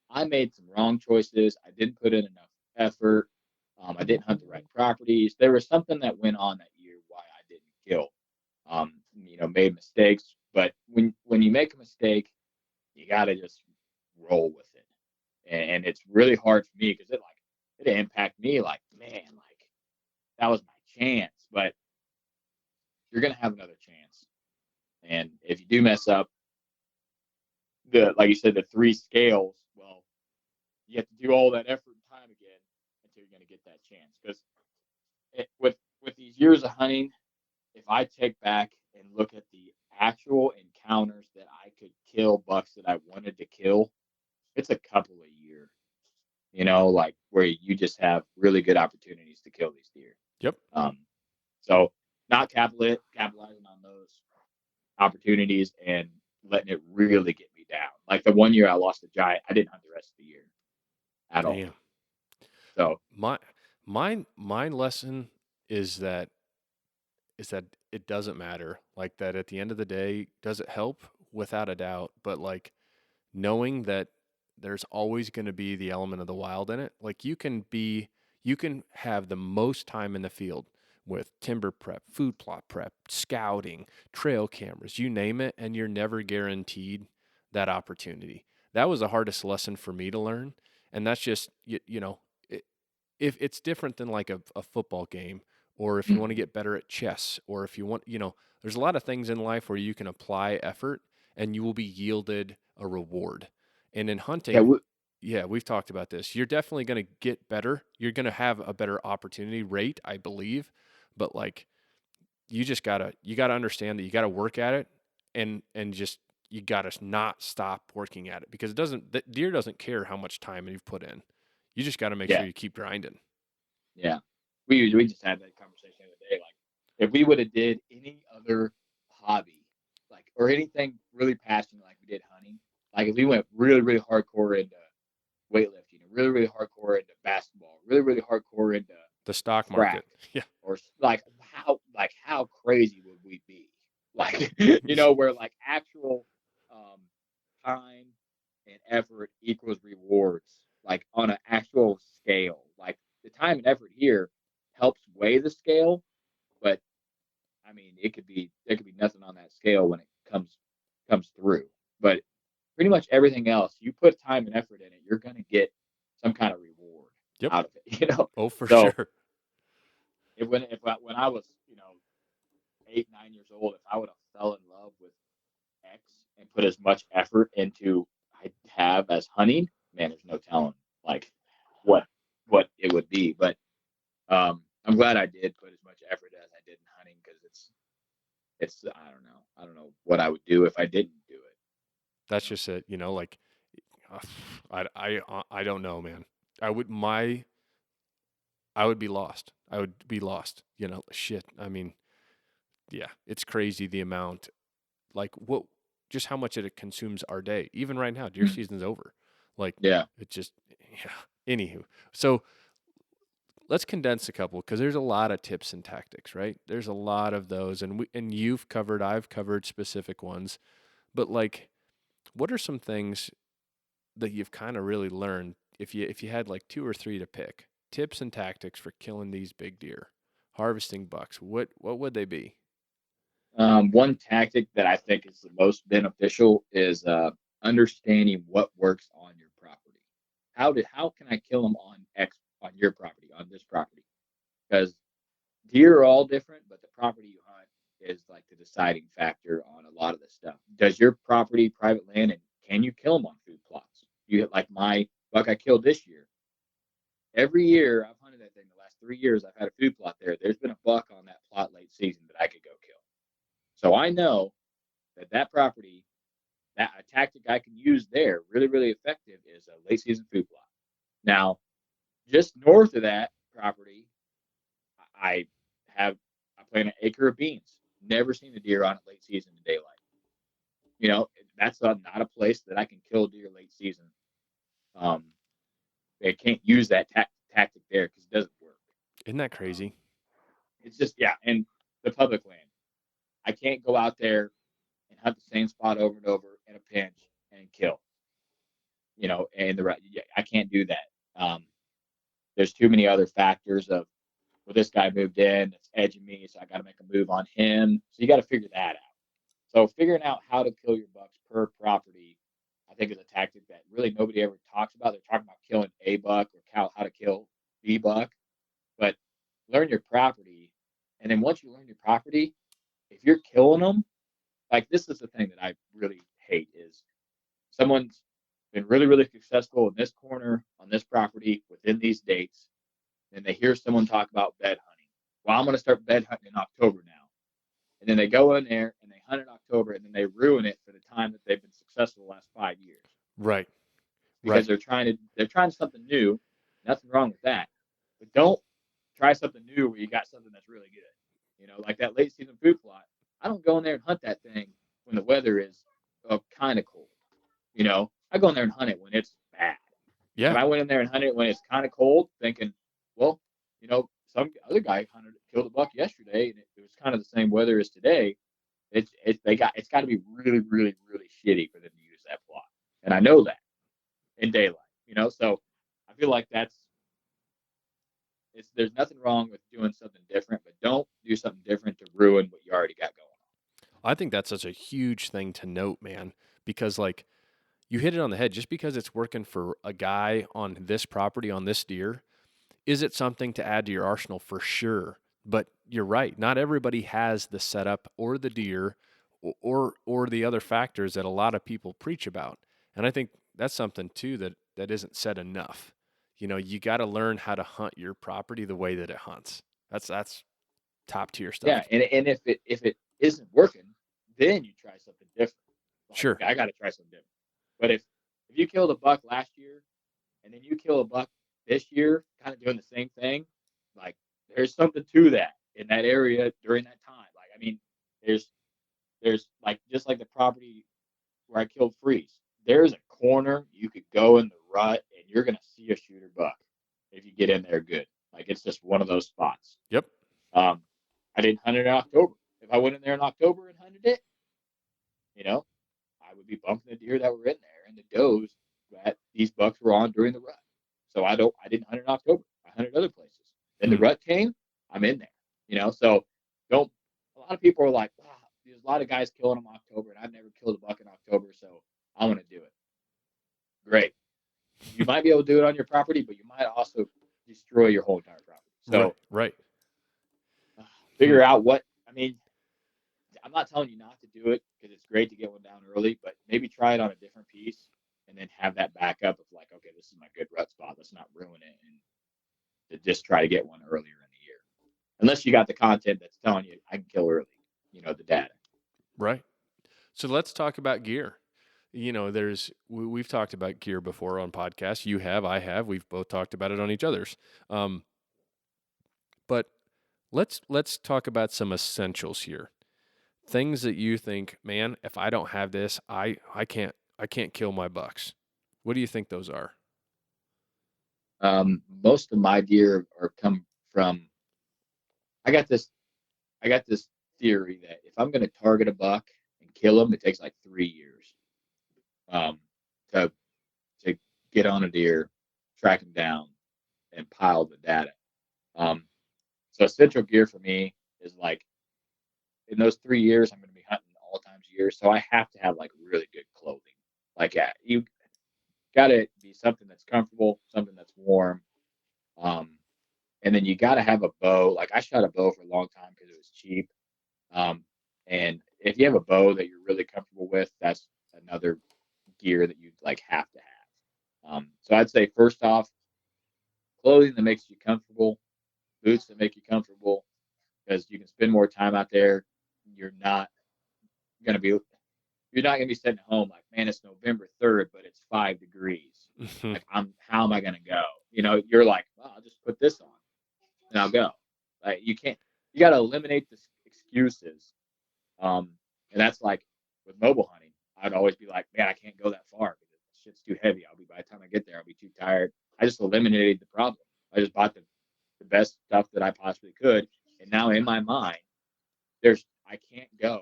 I made some wrong choices, I didn't put in enough effort, I didn't hunt the right properties. There was something that went on that year why I didn't kill. Made mistakes. But when you make a mistake, you gotta just roll with it. And it's really hard for me because it impacted me like, man, like that was my chance. But you're gonna have another chance. And if you do mess up, the like you said, the 3 scales, well, you have to do all that effort and time again until you're going to get that chance. Because with these years of hunting, if I take back and look at the actual encounters that I could kill bucks that I wanted to kill, it's a couple a year. Like where you just have really good opportunities to kill these deer. Yep. Um, so not capitalizing on those opportunities and letting it really get me down. Like the one year I lost a giant, I didn't hunt the rest of the year at all. Damn. So My my lesson is that it doesn't matter. Like that at the end of the day, does it help? Without a doubt. But like knowing that there's always going to be the element of the wild in it. Like you can have the most time in the field with timber prep, food plot prep, scouting, trail cameras, you name it, and you're never guaranteed that opportunity. That was the hardest lesson for me to learn. And that's just, if it's different than like a football game, or if you want to mhm. get better at chess, or if you want, there's a lot of things in life where you can apply effort and you will be yielded a reward. And in Yeah, hunting, yeah, we've talked about this. You're definitely going to get better. You're going to have a better opportunity rate, I believe. But like you gotta understand that you gotta work at it and just you gotta not stop working at it because the deer doesn't care how much time you've put in. You just gotta make sure yeah, you keep grinding. yeah. We just had that conversation the other day. Like, if we would have did any other hobby, like or anything really passionate like we did hunting, like if we went really really hardcore into weightlifting, really really hardcore into basketball, really really hardcore into The stock track, market. Yeah. or like how crazy would we be? Like where like actual um, time and effort equals rewards, like on an actual scale. Like the time and effort here helps weigh the scale, but I mean there could be nothing on that scale when it comes through. But pretty much everything else, you put time and effort in it, you're gonna get some kind of reward Yep. out of it. Oh, for So sure. when I was 8, 9 years old, if I would have fell in love with X and put as much effort into I have as hunting, man, there's no telling like what what it would be. But I'm glad I did put as much effort as I did in hunting because it's I don't know what I would do if I didn't do it. That's just it. Like uh, I don't know, man. I would be lost. I would be lost. Shit. I mean, yeah, it's crazy the amount. Like what, just how much it consumes our day. Even right now, deer Mhm. season's over. Like Yeah. it just, yeah. Anywho, so let's condense a couple because there's a lot of tips and tactics, right? There's a lot of those, and I've covered specific ones, but like, what are some things that you've kind of really learned if you had like two or three to pick tips and tactics for killing these big deer, harvesting bucks, what would they be? One tactic that I think is the most beneficial is understanding what works on your property. How can I kill them on your property, on this property? Because deer are all different, but the property you hunt is like the deciding factor on a lot of this stuff. Does your property private land, and can you kill them on food plots? You hit like my buck I killed this year. Every year I've hunted that thing. The last 3 years I've had a food plot there. There's been a buck on that plot late season that I could go kill. So I know that property, that a tactic I can use there, really, really effective, is a late season food plot. Now, just north of that property, I plant an acre of beans. Never seen a deer on it late season in daylight. That's not a place that I can kill deer late season. They can't use that tactic there because it doesn't work. Isn't that crazy? It's just, yeah, and the public land. I can't go out there and hunt the same spot over and over in a pinch and kill. And I can't do that. There's too many other factors of, well, this guy moved in, it's edging me, so I got to make a move on him. So you got to figure that out. So figuring out how to kill your bucks per property, I think, is a tactic that really nobody ever talks about. They're talking about killing a buck or how to kill the buck, but learn your property. And then once you learn your property, if you're killing them, like, this is the thing that I really hate is someone's been really, really successful in this corner on this property within these dates. And they hear someone talk about bed hunting. Well, I'm going to start bed hunting in October now. And then they go in there and they hunt in October, and then they ruin it for the time that they've been successful the last 5 years. Right. Because they're trying something new. Nothing wrong with that. But don't try something new where you got something that's really good. Like that late season food plot. I don't go in there and hunt that thing when the weather is kind of cold. I go in there and hunt it when it's bad. Yeah. If I went in there and hunted it when it's kind of cold, thinking, well, some other guy killed a buck yesterday, and it was kind of the same weather as today. It's got to be really, really, really shitty for them to use that plot, and I know that in daylight. So I feel like there's nothing wrong with doing something different, but don't do something different to ruin what you already got going on. I think that's such a huge thing to note, man, because like you hit it on the head. Just because it's working for a guy on this property on this deer, is it something to add to your arsenal? For sure. But you're right. Not everybody has the setup or the deer or the other factors that a lot of people preach about. And I think that's something too that isn't said enough. You got to learn how to hunt your property the way that it hunts. That's top tier stuff. Yeah, and if it isn't working, then you try something different. Like, sure. Okay, I got to try something different. But if you killed a buck last year and then you kill a buck this year, kind of doing the same thing, like, there's something to that in that area during that time. Like, I mean, there's like, just like the property where I killed Freeze, there's a corner you could go in the rut and you're going to see a shooter buck if you get in there good. Like, it's just one of those spots. Yep. I didn't hunt it in October. If I went in there in October and hunted it, I would be bumping the deer that were in there and the does that these bucks were on during the rut. So I didn't hunt in October. I hunted other places. Then the rut came, I'm in there. So don't. A lot of people are like, wow, there's a lot of guys killing them in October, and I've never killed a buck in October, so I want to do it. Great. You might be able to do it on your property, but you might also destroy your whole entire property. So right. Figure out what. I mean, I'm not telling you not to do it because it's great to get one down early, but maybe try it on a different piece and then have that backup of like, okay, this is my good rut spot. Let's not ruin it, and to just try to get one earlier in the year. Unless you got the content that's telling you I can kill early, the data. Right. So let's talk about gear. We've talked about gear before on podcasts. You have, I have. We've both talked about it on each other's. But let's talk about some essentials here. Things that you think, man, if I don't have this, I can't kill my bucks. What do you think those are? Most of my deer come from. I got this theory that if I'm going to target a buck and kill him, it takes like 3 years to get on a deer, track him down, and pile the data. So essential gear for me is like in those 3 years, I'm going to be hunting all times of year. So I have to have like really good clothing. Like you got to be something that's comfortable, something that's warm. Um, and then you got to have a bow. Like I shot a bow for a long time because it was cheap. Um, and if you have a bow that you're really comfortable with, that's another gear that you like have to have. So I'd say first off, clothing that makes you comfortable, boots that make you comfortable, because you can spend more time out there. You're not gonna be you're not gonna be sitting home like, man, it's November 3rd, but it's 5 degrees. Like how am I gonna go? You're like, well, I'll just put this on and I'll go. Like you gotta eliminate the excuses. And that's like with mobile hunting, I'd always be like, man, I can't go that far because shit's too heavy. By the time I get there, I'll be too tired. I just eliminated the problem. I just bought the best stuff that I possibly could. And now in my mind, I can't go,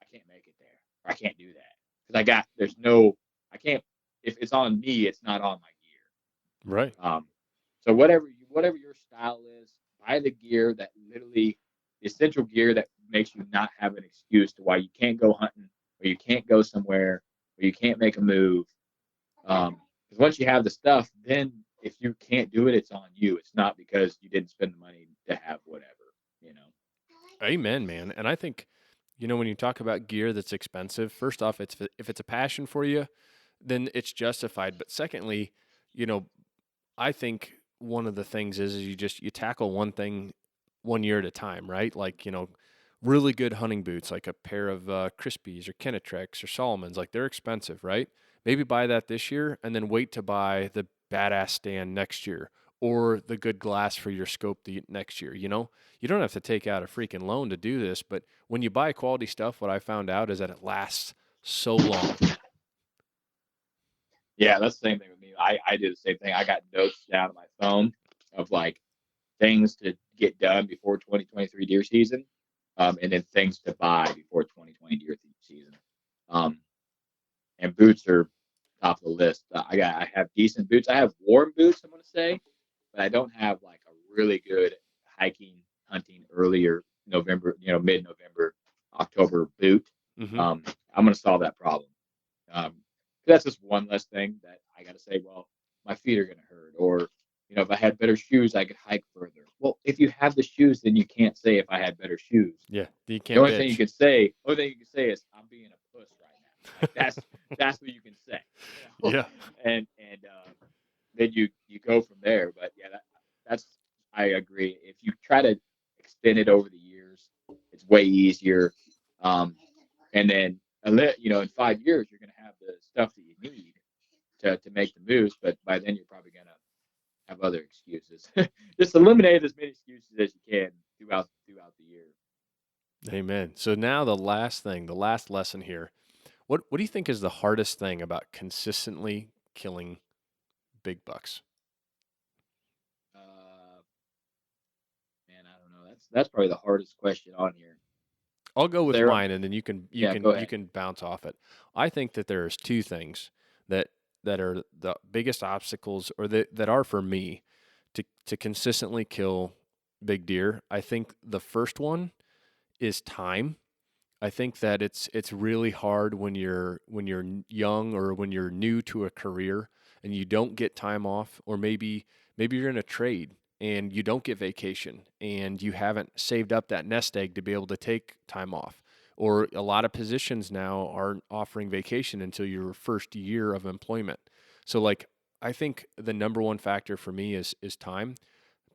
I can't make it there. Or I can't do that. Because I can't, if it's on me, it's not on my gear. Right. So whatever your style is, buy the gear that literally the essential gear that makes you not have an excuse to why you can't go hunting or you can't go somewhere or you can't make a move. Because once you have the stuff, then if you can't do it, it's on you. It's not because you didn't spend the money to have whatever. Amen, man. And I think, when you talk about gear that's expensive, first off, if it's a passion for you, then it's justified. But secondly, I think one of the things is you tackle one thing 1 year at a time, right? Like, really good hunting boots, like a pair of Crispies or Kenetrex or Solomons, like they're expensive, right? Maybe buy that this year and then wait to buy the badass stand next year or the good glass for your scope the next year. You don't have to take out a freaking loan to do this, but when you buy quality stuff, what I found out is that it lasts so long. Yeah, that's the same thing with me. I did the same thing. I got notes down on my phone of like things to get done before 2023 deer season, and then things to buy before 2020 deer season. And boots are top of the list. I have decent boots. I have warm boots, I'm going to say, but I don't have like a really good hiking, hunting earlier November, mid-November, October boot. Mm-hmm. I'm going to solve that problem. That's just one less thing that I got to say, well, my feet are going to hurt. Or, if I had better shoes, I could hike further. Well, if you have the shoes, then you can't say if I had better shoes. Yeah, you can't. The only thing you can say is I'm being a puss right now. Like that's what you can say. Yeah. And then you go from there. But yeah, that's I agree. If you try to extend it over the years, it's way easier. And then in 5 years you're going to have the stuff that you need to make the moves. But by then you're probably going to have other excuses. Just eliminate as many excuses as you can throughout the year. Amen. So now the last lesson here. What do you think is the hardest thing about consistently killing big bucks? Man, I don't know. That's probably the hardest question on here. I'll go with mine, and then you go can bounce off it. I think that there's two things that are the biggest obstacles, or that are for me to consistently kill big deer. I think the first one is time. I think that it's really hard when you're young or when you're new to a career and you don't get time off, or maybe you're in a trade and you don't get vacation and you haven't saved up that nest egg to be able to take time off. Or a lot of positions now aren't offering vacation until your first year of employment. So like I think the number one factor for me is time.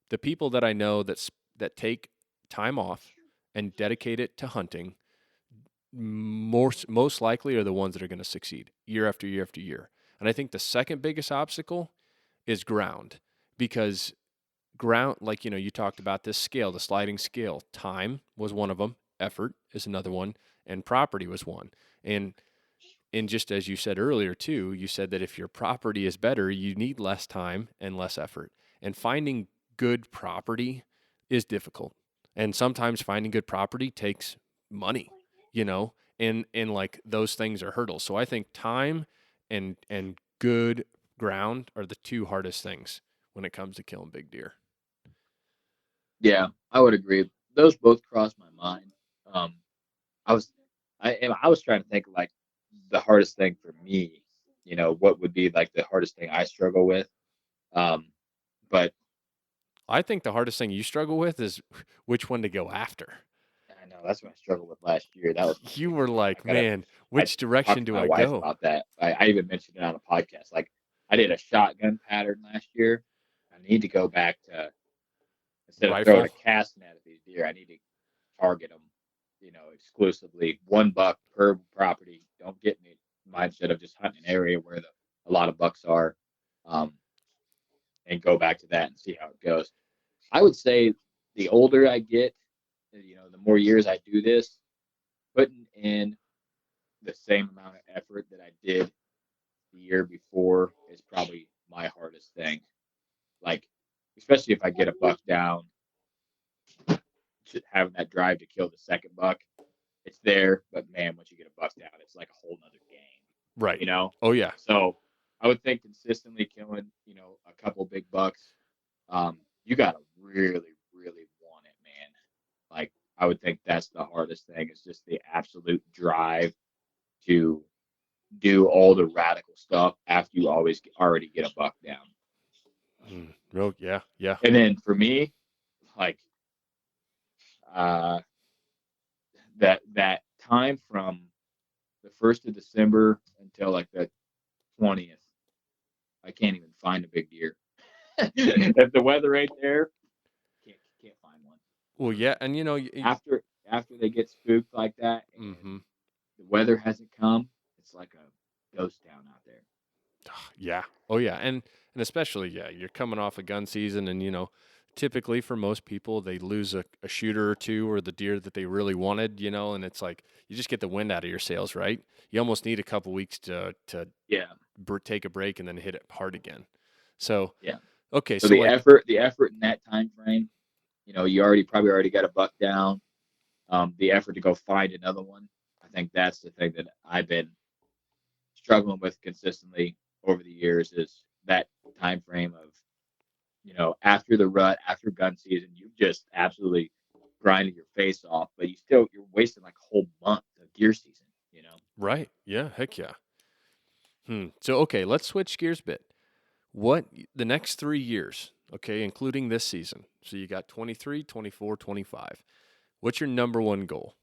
The people that I know that take time off and dedicate it to hunting most likely are the ones that are going to succeed year after year after year. And I think the second biggest obstacle is ground, because ground, like, you talked about this scale, the sliding scale. Time was one of them. Effort is another one. And property was one. And just as you said earlier too, you said that if your property is better, you need less time and less effort. And finding good property is difficult. And sometimes finding good property takes money, and like those things are hurdles. So I think time and good ground are the two hardest things. when it comes to killing big deer. Yeah, I would agree. Those both crossed my mind. Um, I was, I was trying to think of like the hardest thing for me. What would be like the hardest thing I struggle with. Um, but I think the hardest thing you struggle with is which one to go after. I know that's what I struggled with last year. That was my You were biggest thing. like, man, I which direction talked to do my I wife go? about that. I even mentioned it on a podcast. Like I did a shotgun pattern last year. I need to go back to instead of throwing a Rifle? cast net at these deer, I need to target them, exclusively 1 buck per property. Don't get me mindset of just hunting an area where a lot of bucks are, um, and go back to that and see how it goes. I would say the older I get, the more years I do this, putting in the same amount of effort that I did the year before is probably my hardest thing. Like, especially if I get a buck down, having that drive to kill the second buck, it's there. But man, once you get a buck down, it's like a whole nother game, Right. you know? Oh, yeah. So I would think consistently killing, a couple big bucks, you got to really, really want it, man. Like, I would think that's the hardest thing is just the absolute drive to do all the radical stuff after you already get a buck down. Real, yeah, yeah. And then for me, like that time from the 1st of December until like the 20th, I can't even find a big deer. If the weather ain't there, can't find one. Well, yeah, and After they get spooked like that and mm-hmm. the weather hasn't come, it's like a ghost town out there. Yeah. Oh, yeah, and especially, yeah, you're coming off a gun season, and typically for most people, they lose a shooter or two or the deer that they really wanted, and it's like you just get the wind out of your sails, right? You almost need a couple weeks to Yeah. take a break and then hit it hard again. So Yeah. okay, So so the like effort in that time frame, you probably already got a buck down. The effort to go find another one, I think that's the thing that I've been struggling with consistently over the years is that time frame of, after the rut, after gun season, you've just absolutely grinded your face off, but you're wasting like a whole month of deer season. right, yeah, heck yeah. So okay, let's switch gears a bit. What the next 3 years, okay, including this season. So you got 23, 24, 25. What's your number one goal?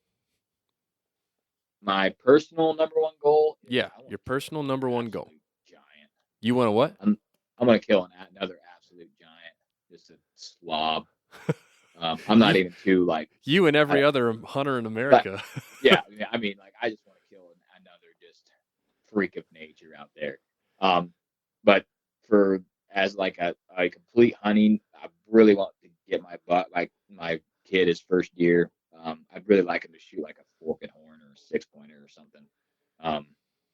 My personal number one goal is Yeah, I want your to kill personal number another one goal. absolute giant. You want to what? I'm going to kill another absolute giant, just a slob. I'm not you, even too like, you and every I, other hunter in but America. yeah, I mean, like I just want to kill another just freak of nature out there. But for as like a complete hunting, I really want to get like my kid his first year. I'd really like him to shoot like a fork and horn or a 6-pointer or something. Um,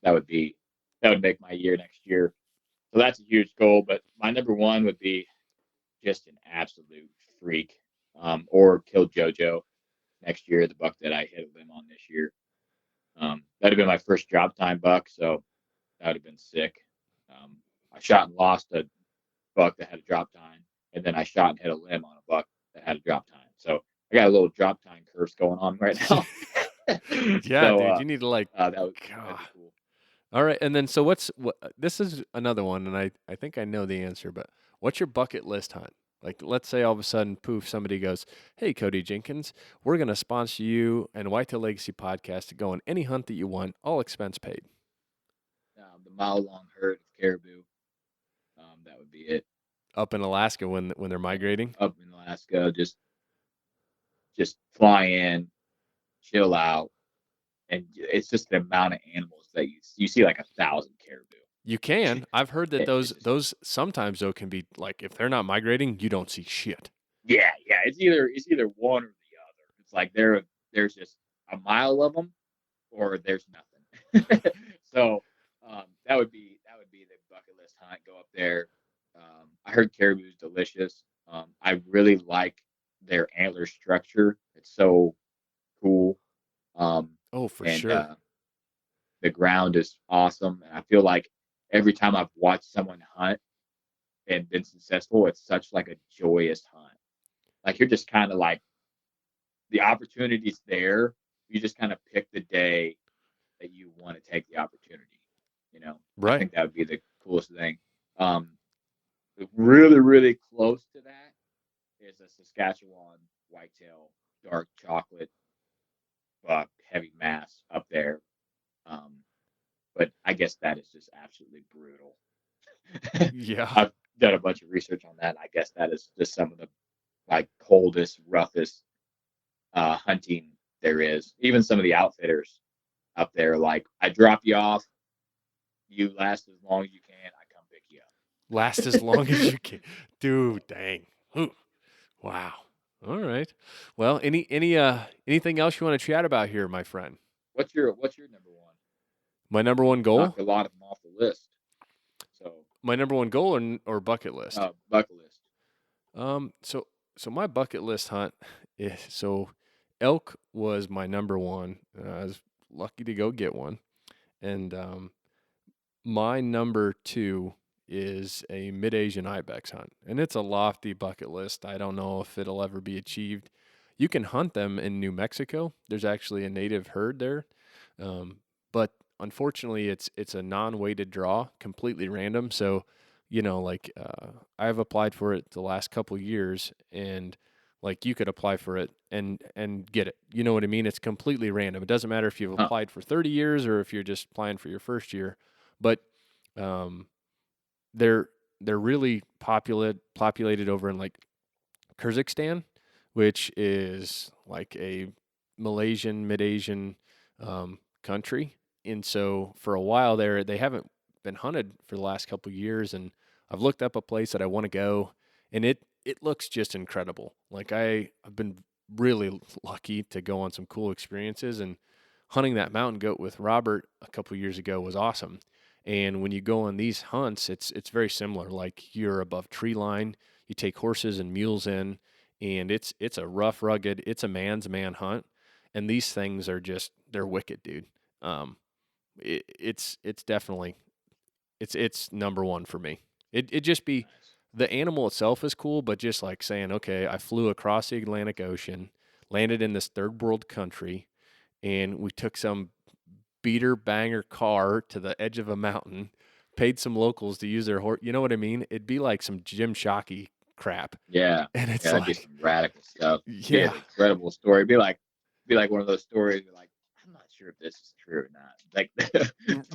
that would be that would make my year next year. So that's a huge goal. But my number one would be just an absolute freak, or kill JoJo next year, the buck that I hit him on this year. That'd have been my first drop time buck, so that would have been sick. I shot and lost a buck that had a drop time, and then I shot and hit a limb on a buck that had a drop time. So I got a little drop time curse going on right now. Yeah, So dude, you need to like that'd God. be cool. All right, and then so what this is another one, and I think I know the answer, but what's your bucket list hunt? Like, let's say all of a sudden, poof, somebody goes, "Hey, Cody Jenkins, we're going to sponsor you and Whitetail Legacy Podcast to go on any hunt that you want, all expense paid." The mile-long herd of caribou. That would be it. Up in Alaska when they're migrating. Up in Alaska, just fly in, chill out, and it's just the amount of animals that you see like 1,000 caribou. You can. I've heard that It's just, those sometimes though can be like if they're not migrating, you don't see shit. yeah. It's either one or the other. It's like there's just a mile of them, or there's nothing. So that would be the bucket list hunt. Go up there. I heard caribou is delicious. I really like their antler structure. It's so cool. Oh, for And sure. the ground is awesome. And I feel like every time I've watched someone hunt, and been successful, it's such like a joyous hunt. Like you're just kind of like the opportunity's there. You just kind of pick the day that you want to take the opportunity. I Right. think that would be the coolest thing. Um, really, really close to that is a Saskatchewan whitetail, dark chocolate buck, heavy mass up there. Um, but I guess that is just absolutely brutal. Yeah. I've done a bunch of research on that. I guess that is just some of the like coldest, roughest hunting there is. Even some of the outfitters up there, like I drop you off, you last as long as you can, I come pick you up. Last as long as you can. Dude, dang. Ooh, wow. All right. Well, anything else you want to chat about here, my friend? What's your number one? My number one goal? Knocked a lot of them off the list. So My number one goal or bucket list? bucket list. So my bucket list hunt is elk was my number one. I was lucky to go get one. And my number two is a mid-Asian ibex hunt, and it's a lofty bucket list. I don't know if it'll ever be achieved. You can hunt them in New Mexico. There's actually a native herd there, but unfortunately, it's a non-weighted draw, completely random. So, I've applied for it the last couple years, and like you could apply for it and get it. You know what I mean? It's completely random. It doesn't matter if you've Huh. applied for 30 years or if you're just applying for your first year. But um, they're really populated over in like Kyrgyzstan, which is like a Malaysian, mid-Asian country. And so for a while there, they haven't been hunted for the last couple of years. And I've looked up a place that I want to go, and it looks just incredible. Like I've been really lucky to go on some cool experiences, and hunting that mountain goat with Robert a couple of years ago was awesome. And when you go on these hunts, it's very similar. Like you're above tree line, you take horses and mules in, and it's a rough, rugged, it's a man's man hunt. And these things are just they're wicked, dude. Um, it's definitely it's number one for me. It just be Nice. the animal itself is cool, but just like saying, okay, I flew across the Atlantic Ocean, landed in this third world country, and we took some beater banger car to the edge of a mountain, paid some locals to use their horse. You know what I mean? It'd be like some Jim Shockey crap. Yeah. And Yeah, it's that'd be like, some radical stuff. Be an yeah, incredible story. Be like one of those stories where like, I'm not sure if this is true or not. Like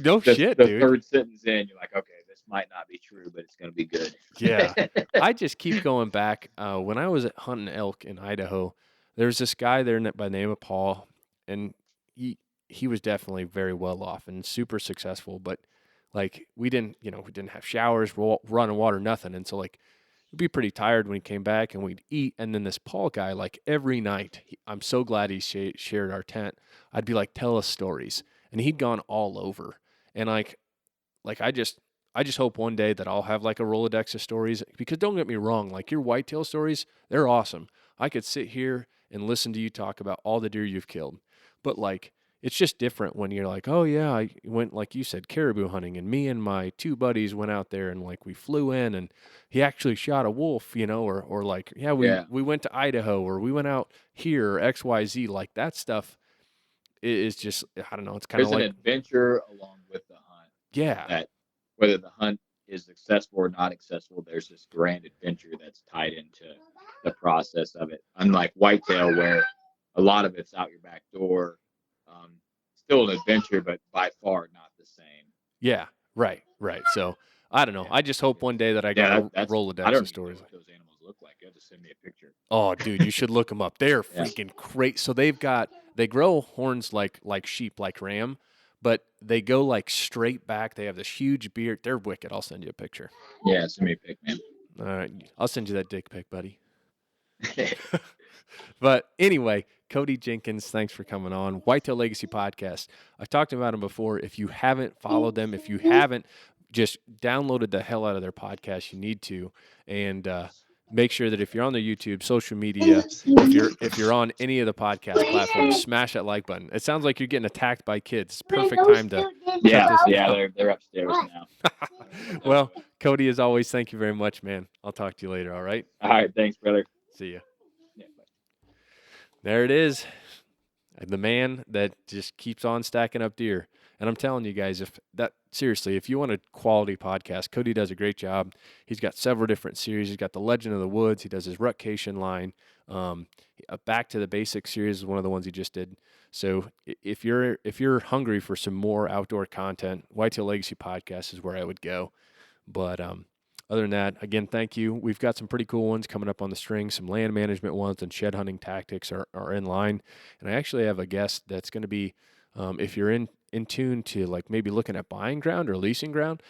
no shit, the dude. third sentence in, you're like, okay, this might not be true, but it's gonna be good. Yeah. I just keep going back. When I was hunting elk in Idaho, there's this guy there by the name of Paul, and he was definitely very well off and super successful. But like we didn't have showers, running water, nothing. And so like we'd be pretty tired when he came back, and we'd eat. And then this Paul guy, like every night, I'm so glad he shared our tent. I'd be like, tell us stories, and he'd gone all over, and like I just hope one day that I'll have like a Rolodex of stories, because don't get me wrong, like your whitetail stories, they're awesome. I could sit here and listen to you talk about all the deer you've killed. But like it's just different when you're like, "Oh yeah, I went like you said caribou hunting, and me and my two buddies went out there, and like we flew in and he actually shot a wolf, or like yeah, Yeah. we went to Idaho, or we went out here or XYZ." Like that stuff is just I don't know, it's kind of There's an like adventure along with the hunt yeah. that whether the hunt is successful or not successful, there's this grand adventure that's tied into the process of it. Unlike whitetail, where a lot of it's out your back door, still an adventure, but by far not the same. Yeah, right, right. So I don't know. Yeah, I just hope one day that I got a that's. I Rolodex don't of even know stories. what those animals look like. You have to send me a picture. Oh, dude, you should look them up. They're Yeah, freaking great. So they grow horns like sheep, like ram, but they go like straight back. They have this huge beard. They're wicked. I'll send you a picture. yeah. Send me a pic, man. All right, I'll send you that dick pic, buddy. But anyway, Cody Jenkins, thanks for coming on Whitetail Legacy Podcast. I've talked about them before. If you haven't followed them, if you haven't just downloaded the hell out of their podcast, you need to. And make sure that if you're on the YouTube, social media, if you're on any of the podcast platforms, smash that like button. It sounds like you're getting attacked by kids. Perfect time to Yeah, shut this yeah, down. they're upstairs now. Well, Cody, as always, thank you very much, man. I'll talk to you later. All right. All right, thanks, brother. See ya. Yeah, bye. There it is. The man that just keeps on stacking up deer. And I'm telling you guys, if you want a quality podcast, Cody does a great job. He's got several different series. He's got the Legend of the Woods. He does his Rutcation line. Back to the Basics series is one of the ones he just did. So if you're hungry for some more outdoor content, Whitetail Legacy Podcast is where I would go. But other than that, again, thank you. We've got some pretty cool ones coming up on the string. Some land management ones and shed hunting tactics are in line. And I actually have a guest that's going to be, if you're in tune to like maybe looking at buying ground or leasing ground,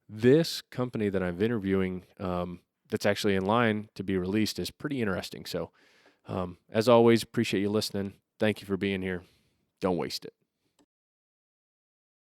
this company that I'm interviewing that's actually in line to be released is pretty interesting. So as always, appreciate you listening. Thank you for being here. Don't waste it.